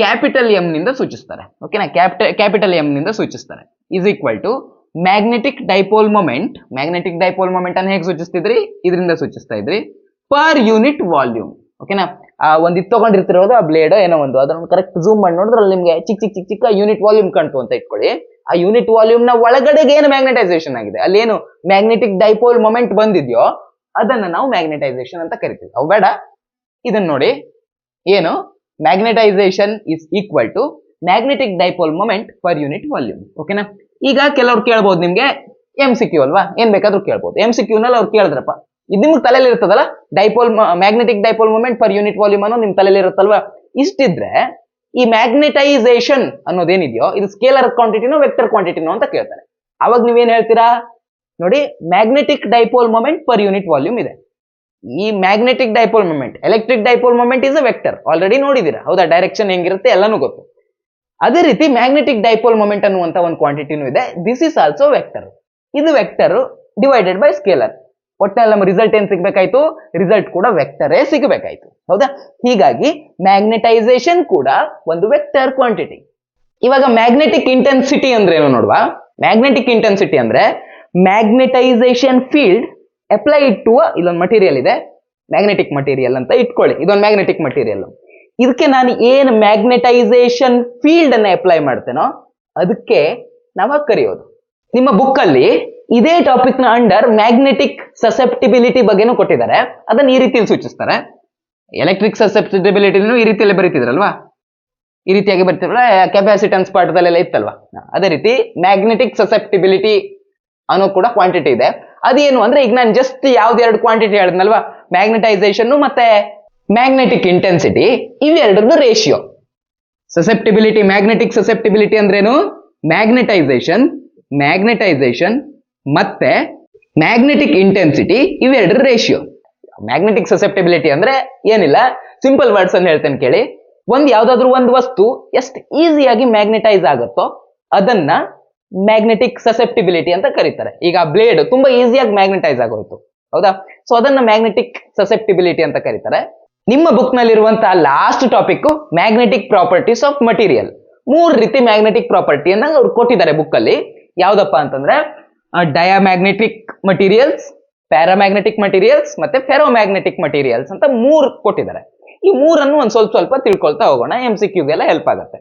ಕ್ಯಾಪಿಟಲ್ ಎಂ ನಿಂದ ಸೂಚಿಸ್ತಾರೆ, ಓಕೆನಾ? ಕ್ಯಾಪಿಟಲ್ ಎಂ ನಿಂದ ಸೂಚಿಸ್ತಾರೆ. Is equal to magnetic dipole moment. Magnetic dipole moment ಅನ್ನು ಹೇಗೆ ಸೂಚಿಸ್ತಿದ್ರಿ? ಇದರಿಂದ ಸೂಚಿಸ್ತಾ ಇದ್ರಿ. ಪರ್ ಯೂನಿಟ್ ವಾಲ್ಯೂಮ್, ಓಕೆನಾ? ಒಂದು ಇದು ತಗೊಂಡಿರ್ತಿರೋದು ಆ ಬ್ಲೇಡ್ ಏನೋ ಒಂದು, ಅದನ್ನು ಕರೆಕ್ಟ್ ಝೂಮ್ ಮಾಡಿ ನೋಡಿದ್ರೆ ಅಲ್ಲಿ ನಿಮ್ಗೆ ಚಿಕ್ಕ ಯೂನಿಟ್ ವಾಲ್ಯೂಮ್ ಕಾಣ್ತು ಅಂತ ಇಟ್ಕೊಳ್ಳಿ. ಆ ಯೂನಿಟ್ ವಾಲ್ಯೂಮ್ ನ ಒಳಗಡೆಗೆ ಏನು ಮ್ಯಾಗ್ನೆಟೈಸೇಷನ್ ಆಗಿದೆ, ಅಲ್ಲಿ ಏನು ಮ್ಯಾಗ್ನೆಟಿಕ್ ಡೈಪೋಲ್ ಮೊಮೆಂಟ್ ಬಂದಿದ್ಯೋ ಅದನ್ನ ನಾವು ಮ್ಯಾಗ್ನೆಟೈಸೇಷನ್ ಅಂತ ಕರಿತೀವಿ. ಅವು ಬೇಡ, ಇದನ್ನ ನೋಡಿ. ಏನು? Magnetization is equal to magnetic dipole moment per unit volume, ಓಕೆನಾ? ಈಗ ಕೆಲವ್ರು ಕೇಳ್ಬೋದು ನಿಮ್ಗೆ MCQ ಅಲ್ವಾ, ಏನ್ ಬೇಕಾದ್ರೂ ಕೇಳ್ಬೋದು. MCQ ನಲ್ಲಿ ಅವ್ರು ಕೇಳಿದ್ರಪ್ಪ, ಇದು ನಿಮ್ಗೆ ತಲೆಯಲ್ಲಿ ಇರ್ತದಲ್ಲ, magnetic dipole moment per unit volume ಅನ್ನೋ ನಿಮ್ ತಲೆಯಲ್ಲಿ ಇರುತ್ತಲ್ವಾ. ಇಷ್ಟಿದ್ರೆ ಈ ಮ್ಯಾಗ್ನೆಟೈಸೇಷನ್ ಅನ್ನೋದೇನಿದೆಯೋ ಇದು ಸ್ಕೇಲರ್ ಕ್ವಾಂಟಿಟಿನೋ ವೆಕ್ಟರ್ ಕ್ವಾಂಟಿಟಿನೋ ಅಂತ ಕೇಳ್ತಾರೆ. ಅವಾಗ ನೀವೇನ್ ಹೇಳ್ತೀರಾ? ನೋಡಿ, magnetic dipole moment per unit volume ಇದೆ. ಈ magnetic dipole moment, electric dipole moment is a vector, already ನೋಡಿದೀರಾ, ಹೌದಾ? ಡೈರೆಕ್ಷನ್ ಹೆಂಗಿರುತ್ತೆ ಎಲ್ಲಾನು ಗೊತ್ತು. ಅದೇ ರೀತಿ ಮ್ಯಾಗ್ನೆಟಿಕ್ ಡೈಪೋಲ್ ಮೊಮೆಂಟ್ ಅನ್ನುವಂತ ಒಂದು ಕ್ವಾಂಟಿಟಿನೂ ಇದೆ. This is also vector. ಇದು ವೆಕ್ಟರ್ ಡಿವೈಡೆಡ್ ಬೈ ಸ್ಕೇಲರ್. ಒಟ್ಟಲ್ಲಿ ನಮ್ಮ ರಿಸಲ್ಟ್ ಏನ್ ಸಿಗ್ಬೇಕಾಯ್ತು? ರಿಸಲ್ಟ್ ಕೂಡ ವೆಕ್ಟರೇ ಸಿಗಬೇಕಾಯ್ತು, ಹೌದಾ? ಹೀಗಾಗಿ ಮ್ಯಾಗ್ನೆಟೈಸೇಷನ್ ಕೂಡ ಒಂದು ವೆಕ್ಟರ್ ಕ್ವಾಂಟಿಟಿ. ಇವಾಗ ಮ್ಯಾಗ್ನೆಟಿಕ್ ಇಂಟೆನ್ಸಿಟಿ ಅಂದ್ರೆ ಏನು ನೋಡುವ. ಮ್ಯಾಗ್ನೆಟಿಕ್ ಇಂಟೆನ್ಸಿಟಿ ಅಂದ್ರೆ ಮ್ಯಾಗ್ನೆಟೈಸೇಷನ್ ಫೀಲ್ಡ್ ಅಪ್ಲೈಡ್ ಟು ಇಲ್ಲೊಂದು ಮಟೀರಿಯಲ್ ಇದೆ, ಮ್ಯಾಗ್ನೆಟಿಕ್ ಮಟೀರಿಯಲ್ ಅಂತ ಇಟ್ಕೊಳ್ಳಿ. ಇದೊಂದು ಮ್ಯಾಗ್ನೆಟಿಕ್ ಮಟೀರಿಯಲ್. ಇದಕ್ಕೆ ನಾನು ಏನು ಮ್ಯಾಗ್ನೆಟೈಸೇಷನ್ ಫೀಲ್ಡ್ ಅನ್ನ ಅಪ್ಲೈ ಮಾಡ್ತೇನೋ ಅದಕ್ಕೆ ನಾವು ಕರೆಯೋದು. ನಿಮ್ಮ ಬುಕ್ ಅಲ್ಲಿ ಇದೇ ಟಾಪಿಕ್ ನ ಅಂಡರ್ ಮ್ಯಾಗ್ನೆಟಿಕ್ ಸಸೆಪ್ಟಿಬಿಲಿಟಿ ಬಗ್ಗೆನೂ ಕೊಟ್ಟಿದ್ದಾರೆ. ಅದನ್ನ ಈ ರೀತಿಯಲ್ಲಿ ಸೂಚಿಸ್ತಾರೆ. ಎಲೆಕ್ಟ್ರಿಕ್ ಸಸೆಪ್ಟಿಬಿಲಿಟಿನೂ ಈ ರೀತಿಯಲ್ಲಿ ಬರೀತಿದ್ರಲ್ವಾ, ಈ ರೀತಿಯಾಗಿ ಬರ್ತಿದ್ರಲ್ಲ, ಕೆಪಾಸಿಟನ್ಸ್ ಪಾಠದಲ್ಲೆಲ್ಲ ಇತ್ತಲ್ವಾ. ಅದೇ ರೀತಿ ಮ್ಯಾಗ್ನೆಟಿಕ್ ಸಸೆಪ್ಟಿಬಿಲಿಟಿ ಅನ್ನೋ ಕೂಡ ಕ್ವಾಂಟಿಟಿ ಇದೆ. ಅದೇನು ಅಂದ್ರೆ ಈಗ ನಾನು ಜಸ್ಟ್ ಯಾವ್ದೆರಡು ಕ್ವಾಂಟಿಟಿ ಹೇಳಿದ್ನಲ್ವಾ, ಮ್ಯಾಗ್ನೆಟೈಸೇಷನ್ ಮತ್ತೆ ಮ್ಯಾಗ್ನೆಟಿಕ್ ಇಂಟೆನ್ಸಿಟಿ, ಇವೆರಡರದ್ದು ರೇಷಿಯೋ. ಸಸೆಪ್ಟಿಬಿಲಿಟಿ, ಮ್ಯಾಗ್ನೆಟಿಕ್ ಸಸೆಪ್ಟಿಬಿಲಿಟಿ ಅಂದ್ರೇನು? ಮ್ಯಾಗ್ನೆಟೈಸೇಷನ್ ಮತ್ತೆ ಮ್ಯಾಗ್ನೆಟಿಕ್ ಇಂಟೆನ್ಸಿಟಿ ಇವೆರಡರ ರೇಷಿಯೋ. ಮ್ಯಾಗ್ನೆಟಿಕ್ ಸಸೆಪ್ಟಿಬಿಲಿಟಿ ಅಂದ್ರೆ ಏನಿಲ್ಲ, ಸಿಂಪಲ್ ವರ್ಡ್ಸ್ ಅಂತ ಹೇಳ್ತೇನೆ ಕೇಳಿ. ಯಾವ್ದಾದ್ರು ಒಂದು ವಸ್ತು ಎಷ್ಟು ಈಸಿಯಾಗಿ ಮ್ಯಾಗ್ನೆಟೈಸ್ ಆಗುತ್ತೋ ಅದನ್ನ ಮ್ಯಾಗ್ನೆಟಿಕ್ ಸಸೆಪ್ಟಿಬಿಲಿಟಿ ಅಂತ ಕರೀತಾರೆ. ಈಗ ಬ್ಲೇಡ್ ತುಂಬಾ ಈಸಿಯಾಗಿ ಮ್ಯಾಗ್ನೆಟೈಸ್ ಆಗೋಯ್ತು, ಹೌದಾ? ಸೊ ಅದನ್ನ ಮ್ಯಾಗ್ನೆಟಿಕ್ ಸಸೆಪ್ಟಿಬಿಲಿಟಿ ಅಂತ ಕರೀತಾರೆ. ನಿಮ್ಮ ಬುಕ್ ನಲ್ಲಿರುವಂತಹ last topic magnetic properties of material. 3 ರೀತಿ ಮ್ಯಾಗ್ನೆಟಿಕ್ ಪ್ರಾಪರ್ಟಿಯನ್ನ ಅವ್ರು ಕೊಟ್ಟಿದ್ದಾರೆ ಬುಕ್ ಅಲ್ಲಿ. ಯಾವ್ದಪ್ಪ ಅಂತಂದ್ರೆ ಡಯಾಮ್ಯಾಗ್ನೆಟಿಕ್ ಮಟೀರಿಯಲ್ಸ್, ಪ್ಯಾರಾಮ್ಯಾಗ್ನೆಟಿಕ್ ಮಟೀರಿಯಲ್ಸ್ ಮತ್ತೆ ಫೆರೋಮ್ಯಾಗ್ನೆಟಿಕ್ ಮಟೀರಿಯಲ್ಸ್ ಅಂತ 3 ಕೊಟ್ಟಿದ್ದಾರೆ. ಈ 3 ಒಂದ್ ಸ್ವಲ್ಪ ತಿಳ್ಕೊಳ್ತಾ ಹೋಗೋಣ, MCQಗೆಲ್ಲ ಹೆಲ್ಪ್ ಆಗುತ್ತೆ.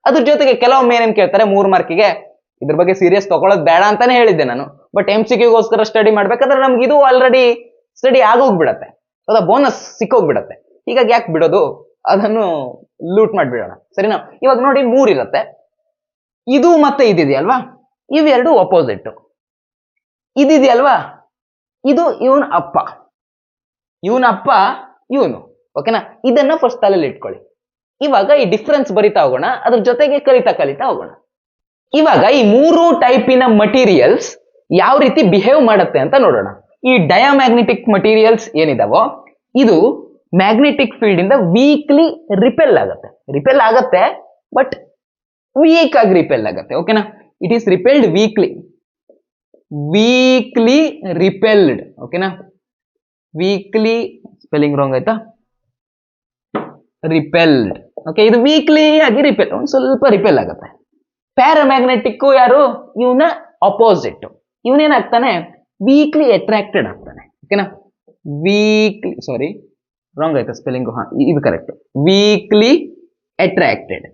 ಅದ್ರ ಜೊತೆಗೆ ಕೆಲವೊಮ್ಮೆ ಏನೇನ್ ಕೇಳ್ತಾರೆ 3 ಮಾರ್ಕಿಗೆ, ಇದ್ರ ಬಗ್ಗೆ ಸೀರಿಯಸ್ ತಗೊಳ್ಳೋದು ಬೇಡ ಅಂತಾನೆ ಹೇಳಿದ್ದೆ ನಾನು. ಬಟ್ MCQಗೋಸ್ಕರ ಸ್ಟಡಿ ಮಾಡ್ಬೇಕಾದ್ರೆ ನಮ್ಗೆ ಇದು ಆಲ್ರೆಡಿ ಸ್ಟಡಿ ಆಗೋಗ್ಬಿಡತ್ತೆ, ಹೌದಾ? ಬೋನಸ್ ಸಿಕ್ಕೋಗ್ಬಿಡತ್ತೆ. ಹೀಗಾಗಿ ಯಾಕೆ ಬಿಡೋದು, ಅದನ್ನು ಲೂಟ್ ಮಾಡ್ಬಿಡೋಣ, ಸರಿನಾ? ಇವಾಗ ನೋಡಿ 3 ಇರುತ್ತೆ. ಇದು ಮತ್ತೆ ಇದಿದೆಯಲ್ವಾ, ಇವೆರಡು ಅಪೋಸಿಟ್. ಇದಿದೆಯಲ್ವಾ, ಇದು ಇವನ ಅಪ್ಪ, ಇವನು, ಓಕೆನಾ? ಇದನ್ನ ಫಸ್ಟ್ ತಲೆಯಲ್ಲಿ ಇಟ್ಕೊಳ್ಳಿ. ಇವಾಗ ಈ ಡಿಫ್ರೆನ್ಸ್ ಬರಿತಾ ಹೋಗೋಣ, ಅದ್ರ ಜೊತೆಗೆ ಕಲಿತಾ ಹೋಗೋಣ. ಇವಾಗ ಈ 3 ಟೈಪಿನ ಮಟೀರಿಯಲ್ಸ್ ಯಾವ ರೀತಿ ಬಿಹೇವ್ ಮಾಡುತ್ತೆ ಅಂತ ನೋಡೋಣ. ಈ ಡಯಾಮ್ಯಾಗ್ನೆಟಿಕ್ ಮಟೀರಿಯಲ್ಸ್ ಏನಿದಾವೋ ಇದು ಮ್ಯಾಗ್ನೆಟಿಕ್ ಫೀಲ್ಡ್ ಇಂದ ವೀಕ್ಲಿ ರಿಪೆಲ್ ಆಗತ್ತೆ, ಬಟ್ ವೀಕ್ ಆಗಿ ರಿಪೆಲ್ ಆಗತ್ತೆ, ಓಕೆನಾ? It is repelled weekly repelled, ಓಕೆನಾ? ವೀಕ್ಲಿ ಸ್ಪೆಲ್ಲಿಂಗ್ ರಾಂಗ್ ಆಯ್ತಾ? Repelled, okay. ಇದು ವೀಕ್ಲಿ ಆಗಿ ರಿಪೆಲ್, ಒಂದ್ ಸ್ವಲ್ಪ ರಿಪೆಲ್ ಆಗುತ್ತೆ. ಪ್ಯಾರಾಮ್ಯಾಗ್ನೆಟಿಕ್ ಯಾರು, ಇವನ ಅಪೋಸಿಟ್. ಇವನೇನಾಗ್ತಾನೆ, ವೀಕ್ಲಿ ಅಟ್ರಾಕ್ಟೆಡ್ ಆಗ್ತಾನೆ, ಓಕೆನಾ? ಸಾರಿ ರಾಂಗ್ ಆಯ್ತಾ ಸ್ಪೆಲ್ಲಿಂಗು? ಇದು correct. Weekly attracted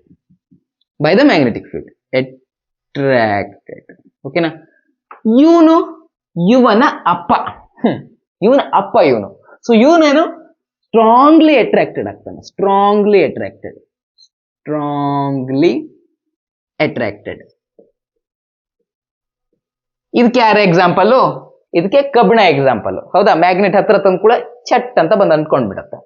by the magnetic field, attracted, ಓಕೆನಾ? ಇವನ ಅಪ್ಪ, ಇವನು. ಸೊ ಇವನೇನು ಸ್ಟ್ರಾಂಗ್ಲಿ ಅಟ್ರಾಕ್ಟೆಡ್ ಆಗ್ತಾನೆ, ಸ್ಟ್ರಾಂಗ್ಲಿ ಅಟ್ರಾಕ್ಟೆಡ್. ಇದಕ್ಕೆ ಯಾರ ಎಕ್ಸಾಂಪಲ್? ಇದಕ್ಕೆ ಕಬ್ಬಿಣ ಎಕ್ಸಾಂಪಲ್, ಹೌದಾ? ಮ್ಯಾಗ್ನೆಟ್ ಹತ್ರ ತಂದು ಕೂಡ ಚಟ್ ಅಂತ ಬಂದು ಅಂದ್ಕೊಂಡ್ಬಿಡತ್ತೆ.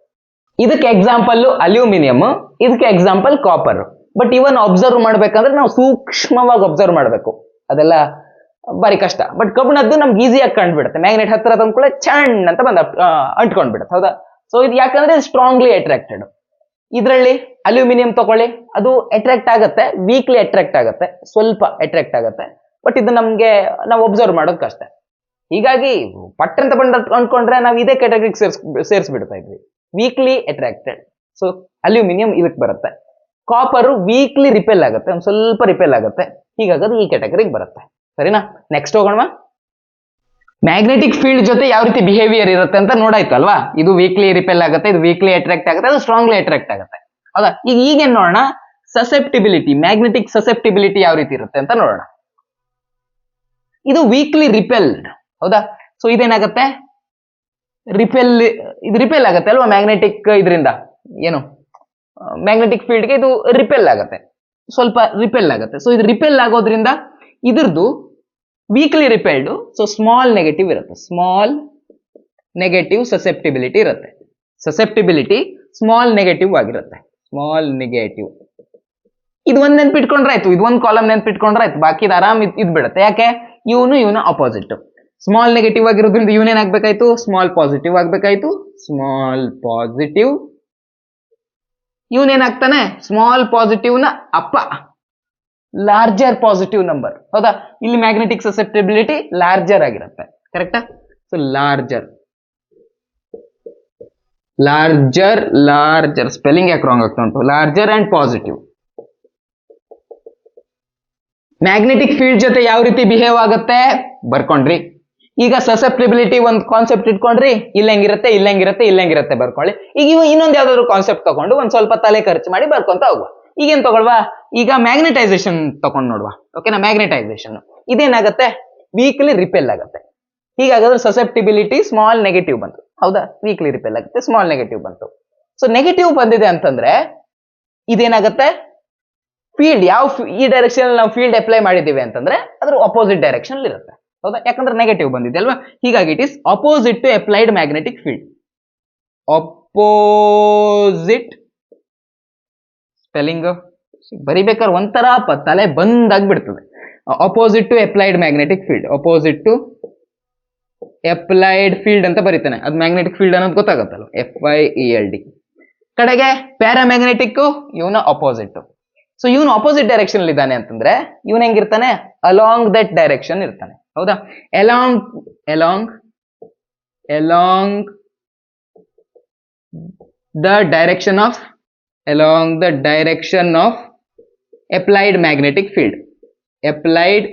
ಇದಕ್ಕೆ ಎಕ್ಸಾಂಪಲ್ ಅಲ್ಯೂಮಿನಿಯಂ, ಇದಕ್ಕೆ example copper. But even observe ಮಾಡ್ಬೇಕಂದ್ರೆ ನಾವು ಸೂಕ್ಷ್ಮವಾಗಿ ಅಬ್ಸರ್ವ್ ಮಾಡ್ಬೇಕು, ಅದೆಲ್ಲ ಬಾರಿ ಕಷ್ಟ. ಬಟ್ ಕಬ್ಬಿಣದ್ದು ನಮ್ಗೆ ಈಸಿಯಾಗಿ ಕಂಡುಬಿಡುತ್ತೆ, ಮ್ಯಾಗ್ನೆಟ್ ಹತ್ರ ತಂದು ಕೂಡ ಚಣ್ ಅಂತ ಬಂದು ಅಂಟ್ಕೊಂಡ್ಬಿಡುತ್ತೆ, ಹೌದಾ? ಸೊ ಇದು ಯಾಕಂದ್ರೆ ಸ್ಟ್ರಾಂಗ್ಲಿ ಅಟ್ರಾಕ್ಟೆಡ್. ಇದರಲ್ಲಿ ಅಲ್ಯೂಮಿನಿಯಂ ತಗೊಳ್ಳಿ, ಅದು ಅಟ್ರಾಕ್ಟ್ ಆಗತ್ತೆ, ವೀಕ್ಲಿ ಅಟ್ರಾಕ್ಟ್ ಆಗತ್ತೆ, ಸ್ವಲ್ಪ ಅಟ್ರಾಕ್ಟ್ ಆಗತ್ತೆ. ಬಟ್ ಇದು ನಾವು ಅಬ್ಸರ್ವ್ ಮಾಡೋದು ಕಷ್ಟ. ಹೀಗಾಗಿ ಪಟ್ ಅಂತ ಬಂದು ಅಂದ್ಕೊಂಡ್ರೆ ನಾವು ಇದೇ ಕ್ಯಾಟಗರಿಗೆ ಸೇರಿಸ್ಬಿಡ್ತಾ ಇದ್ವಿ, ವೀಕ್ಲಿ ಅಟ್ರಾಕ್ಟೆಡ್. ಸೊ ಅಲ್ಯೂಮಿನಿಯಂ ಇದಕ್ಕೆ ಬರುತ್ತೆ. ಕಾಪರ್ ವೀಕ್ಲಿ ರಿಪೆಲ್ ಆಗುತ್ತೆ, ಒಂದು ಸ್ವಲ್ಪ ರಿಪೆಲ್ ಆಗುತ್ತೆ, ಹೀಗಾಗೋದು ಈ ಕ್ಯಾಟಗರಿಗೆ ಬರುತ್ತೆ, ಸರಿನಾ? ನೆಕ್ಸ್ಟ್ ಹೋಗೋಣ. ಮ್ಯಾಗ್ನೆಟಿಕ್ ಫೀಲ್ಡ್ ಜೊತೆ ಯಾವ ರೀತಿ ಬಿಹೇವಿಯರ್ ಇರುತ್ತೆ ಅಂತ ನೋಡಾಯ್ತು ಅಲ್ವಾ? ಇದು ವೀಕ್ಲಿ ರಿಪೆಲ್ ಆಗುತ್ತೆ, ಇದು ವೀಕ್ಲಿ ಅಟ್ರಾಕ್ಟ್ ಆಗುತ್ತೆ, ಅದು ಸ್ಟ್ರಾಂಗ್ಲಿ ಅಟ್ರಾಕ್ಟ್ ಆಗುತ್ತೆ, ಹೌದಾ? ಈಗೇನ್ ನೋಡೋಣ, ಸಸೆಪ್ಟಿಬಿಲಿಟಿ, ಮ್ಯಾಗ್ನೆಟಿಕ್ ಸಸೆಪ್ಟಿಬಿಲಿಟಿ ಯಾವ ರೀತಿ ಇರುತ್ತೆ ಅಂತ ನೋಡೋಣ. ಇದು ವೀಕ್ಲಿ ರಿಪೆಲ್ಡ್, ಹೌದಾ? ಸೊ ಇದೇನಾಗತ್ತೆ, ಇದು ರಿಪೆಲ್ ಆಗುತ್ತೆ ಅಲ್ವಾ ಮ್ಯಾಗ್ನೆಟಿಕ್ ಇದರಿಂದ, ಏನು ಮ್ಯಾಗ್ನೆಟಿಕ್ ಫೀಲ್ಡ್ಗೆ ಇದು ರಿಪೆಲ್ ಆಗುತ್ತೆ, ಸ್ವಲ್ಪ ರಿಪೆಲ್ ಆಗುತ್ತೆ. ಸೊ ಇದು ರಿಪೆಲ್ ಆಗೋದ್ರಿಂದ ಇದ್ರದ್ದು weekly repelled, so small negative ಇರುತ್ತೆ, ಸ್ಮಾಲ್ ನೆಗೆಟಿವ್ ಸಸೆಪ್ಟಿಬಿಲಿಟಿ ಇರುತ್ತೆ. ಸಸೆಪ್ಟಿಬಿಲಿಟಿ ಸ್ಮಾಲ್ ನೆಗೆಟಿವ್ ಆಗಿರುತ್ತೆ, ಸ್ಮಾಲ್ ನೆಗೆಟಿವ್. ಇದು ಒಂದ್ ನೆನ್ಪಿಟ್ಕೊಂಡ್ರೆ ಆಯ್ತು, ಇದು ಒಂದು ಕಾಲಮ್ ನೆನ್ಪಿಟ್ಕೊಂಡ್ರೆ ಆಯ್ತು, ಬಾಕಿ ಇದು ಆರಾಮ್ ಇದ್ಬಿಡುತ್ತೆ. ಯಾಕೆ, ಇವನ ಅಪೋಸಿಟ್. ಸ್ಮಾಲ್ ನೆಗೆಟಿವ್ ಆಗಿರೋದ್ರಿಂದ ಇವನೇನಾಗ್ಬೇಕಾಯ್ತು, ಸ್ಮಾಲ್ ಪಾಸಿಟಿವ್ ಆಗ್ಬೇಕಾಯ್ತು, ಸ್ಮಾಲ್ ಪಾಸಿಟಿವ್. ಇವನೇನಾಗ್ತಾನೆ, ಸ್ಮಾಲ್ ಪಾಸಿಟಿವ್ ನ ಅಪ್ಪ, ಲಾರ್ಜರ್ ಪಾಸಿಟಿವ್ ನಂಬರ್, ಹೌದಾ? ಇಲ್ಲಿ ಮ್ಯಾಗ್ನೆಟಿಕ್ ಸಸೆಪ್ಟಿಬಿಲಿಟಿ ಲಾರ್ಜರ್ ಆಗಿರುತ್ತೆ, ಕರೆಕ್ಟಾ? ಸೊ ಲಾರ್ಜರ್ ಸ್ಪೆಲ್ಲಿಂಗ್ ಯಾಕೆ ರಾಂಗ್ ಆಗ್ತಾ ಉಂಟು? Larger and positive. Magnetic field ಜೊತೆ ಯಾವ ರೀತಿ ಬಿಹೇವ್ ಆಗುತ್ತೆ ಬರ್ಕೊಂಡ್ರಿ. ಈಗ ಸಸೆಪ್ಟಿಬಿಲಿಟಿ ಒಂದು ಕಾನ್ಸೆಪ್ಟ್ ಇಟ್ಕೊಂಡ್ರಿ, ಇಲ್ಲಂಗಿರುತ್ತೆ ಬರ್ಕೊಳ್ಳಿ. ಈಗ ಇನ್ನೊಂದು ಯಾವ್ದಾದ್ರು ಕಾನ್ಸೆಪ್ಟ್ ತಗೊಂಡು ಒಂದ್ ಸ್ವಲ್ಪ ತಲೆ ಖರ್ಚು ಮಾಡಿ ಬರ್ಕೊಂತ ಹೋಗುವ. ಈಗೇನ್ ತಗೊಳ್ವಾ, ಈಗ ಮ್ಯಾಗ್ನೆಟೈಸೇಷನ್ ತಗೊಂಡು ನೋಡುವ, ಓಕೆನಾ? ಮ್ಯಾಗ್ನೆಟೈಸೇಷನ್ ಇದೇನಾಗತ್ತೆ, ವೀಕ್ಲಿ ರಿಪೆಲ್ ಆಗುತ್ತೆ. ಹೀಗಾದ್ರೆ ಸಸೆಪ್ಟಿಬಿಲಿಟಿ ಸ್ಮಾಲ್ ನೆಗೆಟಿವ್ ಬಂತು, ಹೌದಾ? ವೀಕ್ಲಿ ರಿಪೆಲ್ ಆಗುತ್ತೆ, ಸ್ಮಾಲ್ ನೆಗೆಟಿವ್ ಬಂತು. ಸೊ ನೆಗೆಟಿವ್ ಬಂದಿದೆ ಅಂತಂದ್ರೆ ಇದೇನಾಗತ್ತೆ, ಫೀಲ್ಡ್ ಈ ಡೈರೆಕ್ಷನ್ ನಾವು ಫೀಲ್ಡ್ ಅಪ್ಲೈ ಮಾಡಿದೀವಿ ಅಂತಂದ್ರೆ ಅದ್ರ ಅಪೋಸಿಟ್ ಡೈರೆಕ್ಷನ್ ಇರುತ್ತೆ, ಹೌದಾ? ಯಾಕಂದ್ರೆ ನೆಗೆಟಿವ್ ಬಂದಿದೆ ಅಲ್ವಾ? ಹೀಗಾಗಿ it is opposite to applied magnetic field. Opposite spelling ಬರಿಬೇಕಾದ್ರೆ ಒಂಥರ ತಲೆ ಬಂದಾಗ್ಬಿಡ್ತದೆ. Opposite to applied magnetic field, opposite to applied field ಅಂತ ಬರೀತಾನೆ, ಅದು ಮ್ಯಾಗ್ನೆಟಿಕ್ ಫೀಲ್ಡ್ ಅನ್ನೋದು ಗೊತ್ತಾಗತ್ತಲ್ಲ, FIELD. ಕಡೆಗೆ ಪ್ಯಾರಾಮ್ಯಾಗ್ನೆಟಿಕ್ ಇವನ ಅಪೋಸಿಟ್. ಸೊ ಇವನು ಅಪೋಸಿಟ್ ಡೈರೆಕ್ಷನ್ ಅಲ್ಲಿ ಇದ್ದಾನೆ ಅಂತಂದ್ರೆ ಇವನ್ ಹೆಂಗಿರ್ತಾನೆ, ಅಲಾಂಗ್ ದಟ್ ಡೈರೆಕ್ಷನ್ ಇರ್ತಾನೆ. ಹೌದಾ, along along along the direction of applied magnetic field. Applied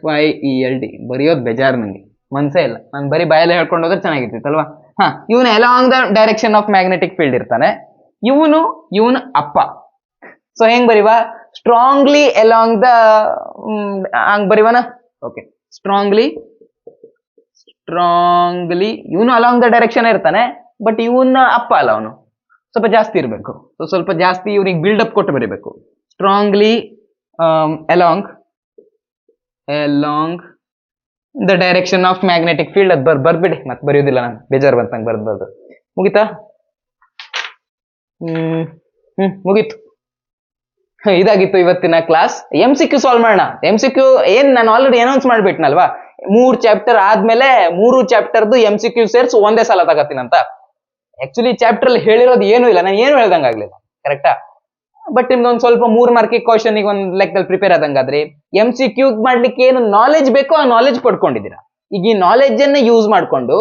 FIELD ಬರೆಯೋದು ಬೇಜಾರು ನಂಗೆ, ಮನ್ಸೇ ಇಲ್ಲ. ನಾನು ಬರೀ ಬಾಯಲ್ಲಿ ಹೇಳ್ಕೊಂಡು ಹೋದ್ರೆ ಚೆನ್ನಾಗಿರ್ತಿತ್ತಲ್ವಾ. ಇವನು along the direction of magnetic field ಇರ್ತಾನೆ. ಇವನು ಅಪ್ಪ. ಸೊ ಹೆಂಗ್ ಬರೀವಾ, ಸ್ಟ್ರಾಂಗ್ಲಿ ಅಲಾಂಗ್ ದ ಹಂಗ್ ಬರೀವನ. ಓಕೆ, ಸ್ಟ್ರಾಂಗ್ಲಿ ಇವನು ಅಲಾಂಗ್ ದ ಡೈರೆಕ್ಷನ್ ಇರ್ತಾನೆ, ಬಟ್ ಇವನ ಅಪ್ಪ ಅಲ್ಲ, ಅವನು ಸ್ವಲ್ಪ ಜಾಸ್ತಿ ಇರಬೇಕು. ಸೊ ಸ್ವಲ್ಪ ಜಾಸ್ತಿ ಇವ್ರಿಗೆ ಬಿಲ್ಡಪ್ ಕೊಟ್ಟು ಬರೀಬೇಕು. Strongly along the direction of magnetic field. ಅದು ಬರ್ಬಿಡಿ, ಮತ್ತೆ ಬರೆಯೋದಿಲ್ಲ ನಾನು, ಬೇಜಾರು ಬಂತಂಗೆ ಬರ್ದು. ಮುಗಿತಾ? ಮುಗೀತು. ಇದಾಗಿತ್ತು ಇವತ್ತಿನ ಕ್ಲಾಸ್. MCQ ಸಾಲ್ವ್ ಮಾಡೋಣ. MCQ ಏನ್ ನಾನು ಆಲ್ರೆಡಿ ಅನೌನ್ಸ್ ಮಾಡ್ಬಿಟ್ನಲ್ವಾ, 3 ಚಾಪ್ಟರ್ ಆದ್ಮೇಲೆ 3 ಚಾಪ್ಟರ್ದು MCQ ಸೇರ್ಸ್ ಒಂದೇ ಸಲ ತಗತ್ತೀನಂತ. ಆಕ್ಚುಲಿ ಚಾಪ್ಟರ್ ಅಲ್ಲಿ ಹೇಳಿರೋದು ಏನೂ ಇಲ್ಲ, ನಾನು ಏನು ಹೇಳ್ದಂಗಾಗ್ಲಿಲ್ಲ, ಕರೆಕ್ಟಾ? ಬಟ್ ನಿಮ್ದೊಂದು ಸ್ವಲ್ಪ 3 ಮಾರ್ಕಿಗೆ ಕ್ವಶನ್ ಈಗ ಒಂದು ಲೆಕ್ಕದಲ್ಲಿ ಪ್ರಿಪೇರ್ ಆದಂಗಾದ್ರಿ. MCQ ಮಾಡ್ಲಿಕ್ಕೆ ಏನು ನಾಲೆಜ್ ಬೇಕೋ ಆ ನಾಲೆಜ್ ಪಡ್ಕೊಂಡಿದ್ದೀರಾ. ಈಗ ಈ ನಾಲೆಜ್ ಅನ್ನ ಯೂಸ್ ಮಾಡ್ಕೊಂಡು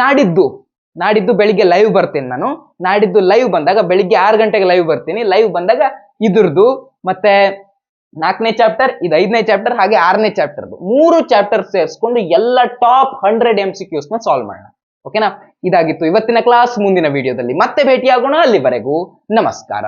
ನಾಡಿದ್ದು ಬೆಳಿಗ್ಗೆ ಲೈವ್ ಬರ್ತೀನಿ ನಾನು. ನಾಡಿದ್ದು ಲೈವ್ ಬಂದಾಗ ಬೆಳಿಗ್ಗೆ 6 ಗಂಟೆಗೆ ಲೈವ್ ಬರ್ತೀನಿ. ಲೈವ್ ಬಂದಾಗ ಇದ್ರದ್ದು ಮತ್ತೆ 4ನೇ ಚಾಪ್ಟರ್, ಇದು 5ನೇ ಚಾಪ್ಟರ್, ಹಾಗೆ 6ನೇ ಚಾಪ್ಟರ್ದು 3 ಚಾಪ್ಟರ್ ಸೇರಿಸ್ಕೊಂಡು ಎಲ್ಲ ಟಾಪ್ 100 MCQs ನ ಸಾಲ್ವ್ ಮಾಡೋಣ. ಓಕೆನಾ? ಇದಾಗಿತ್ತು ಇವತ್ತಿನ ಕ್ಲಾಸ್. ಮುಂದಿನ ವಿಡಿಯೋದಲ್ಲಿ ಮತ್ತೆ ಭೇಟಿಯಾಗೋಣ. ಅಲ್ಲಿವರೆಗೂ ನಮಸ್ಕಾರ.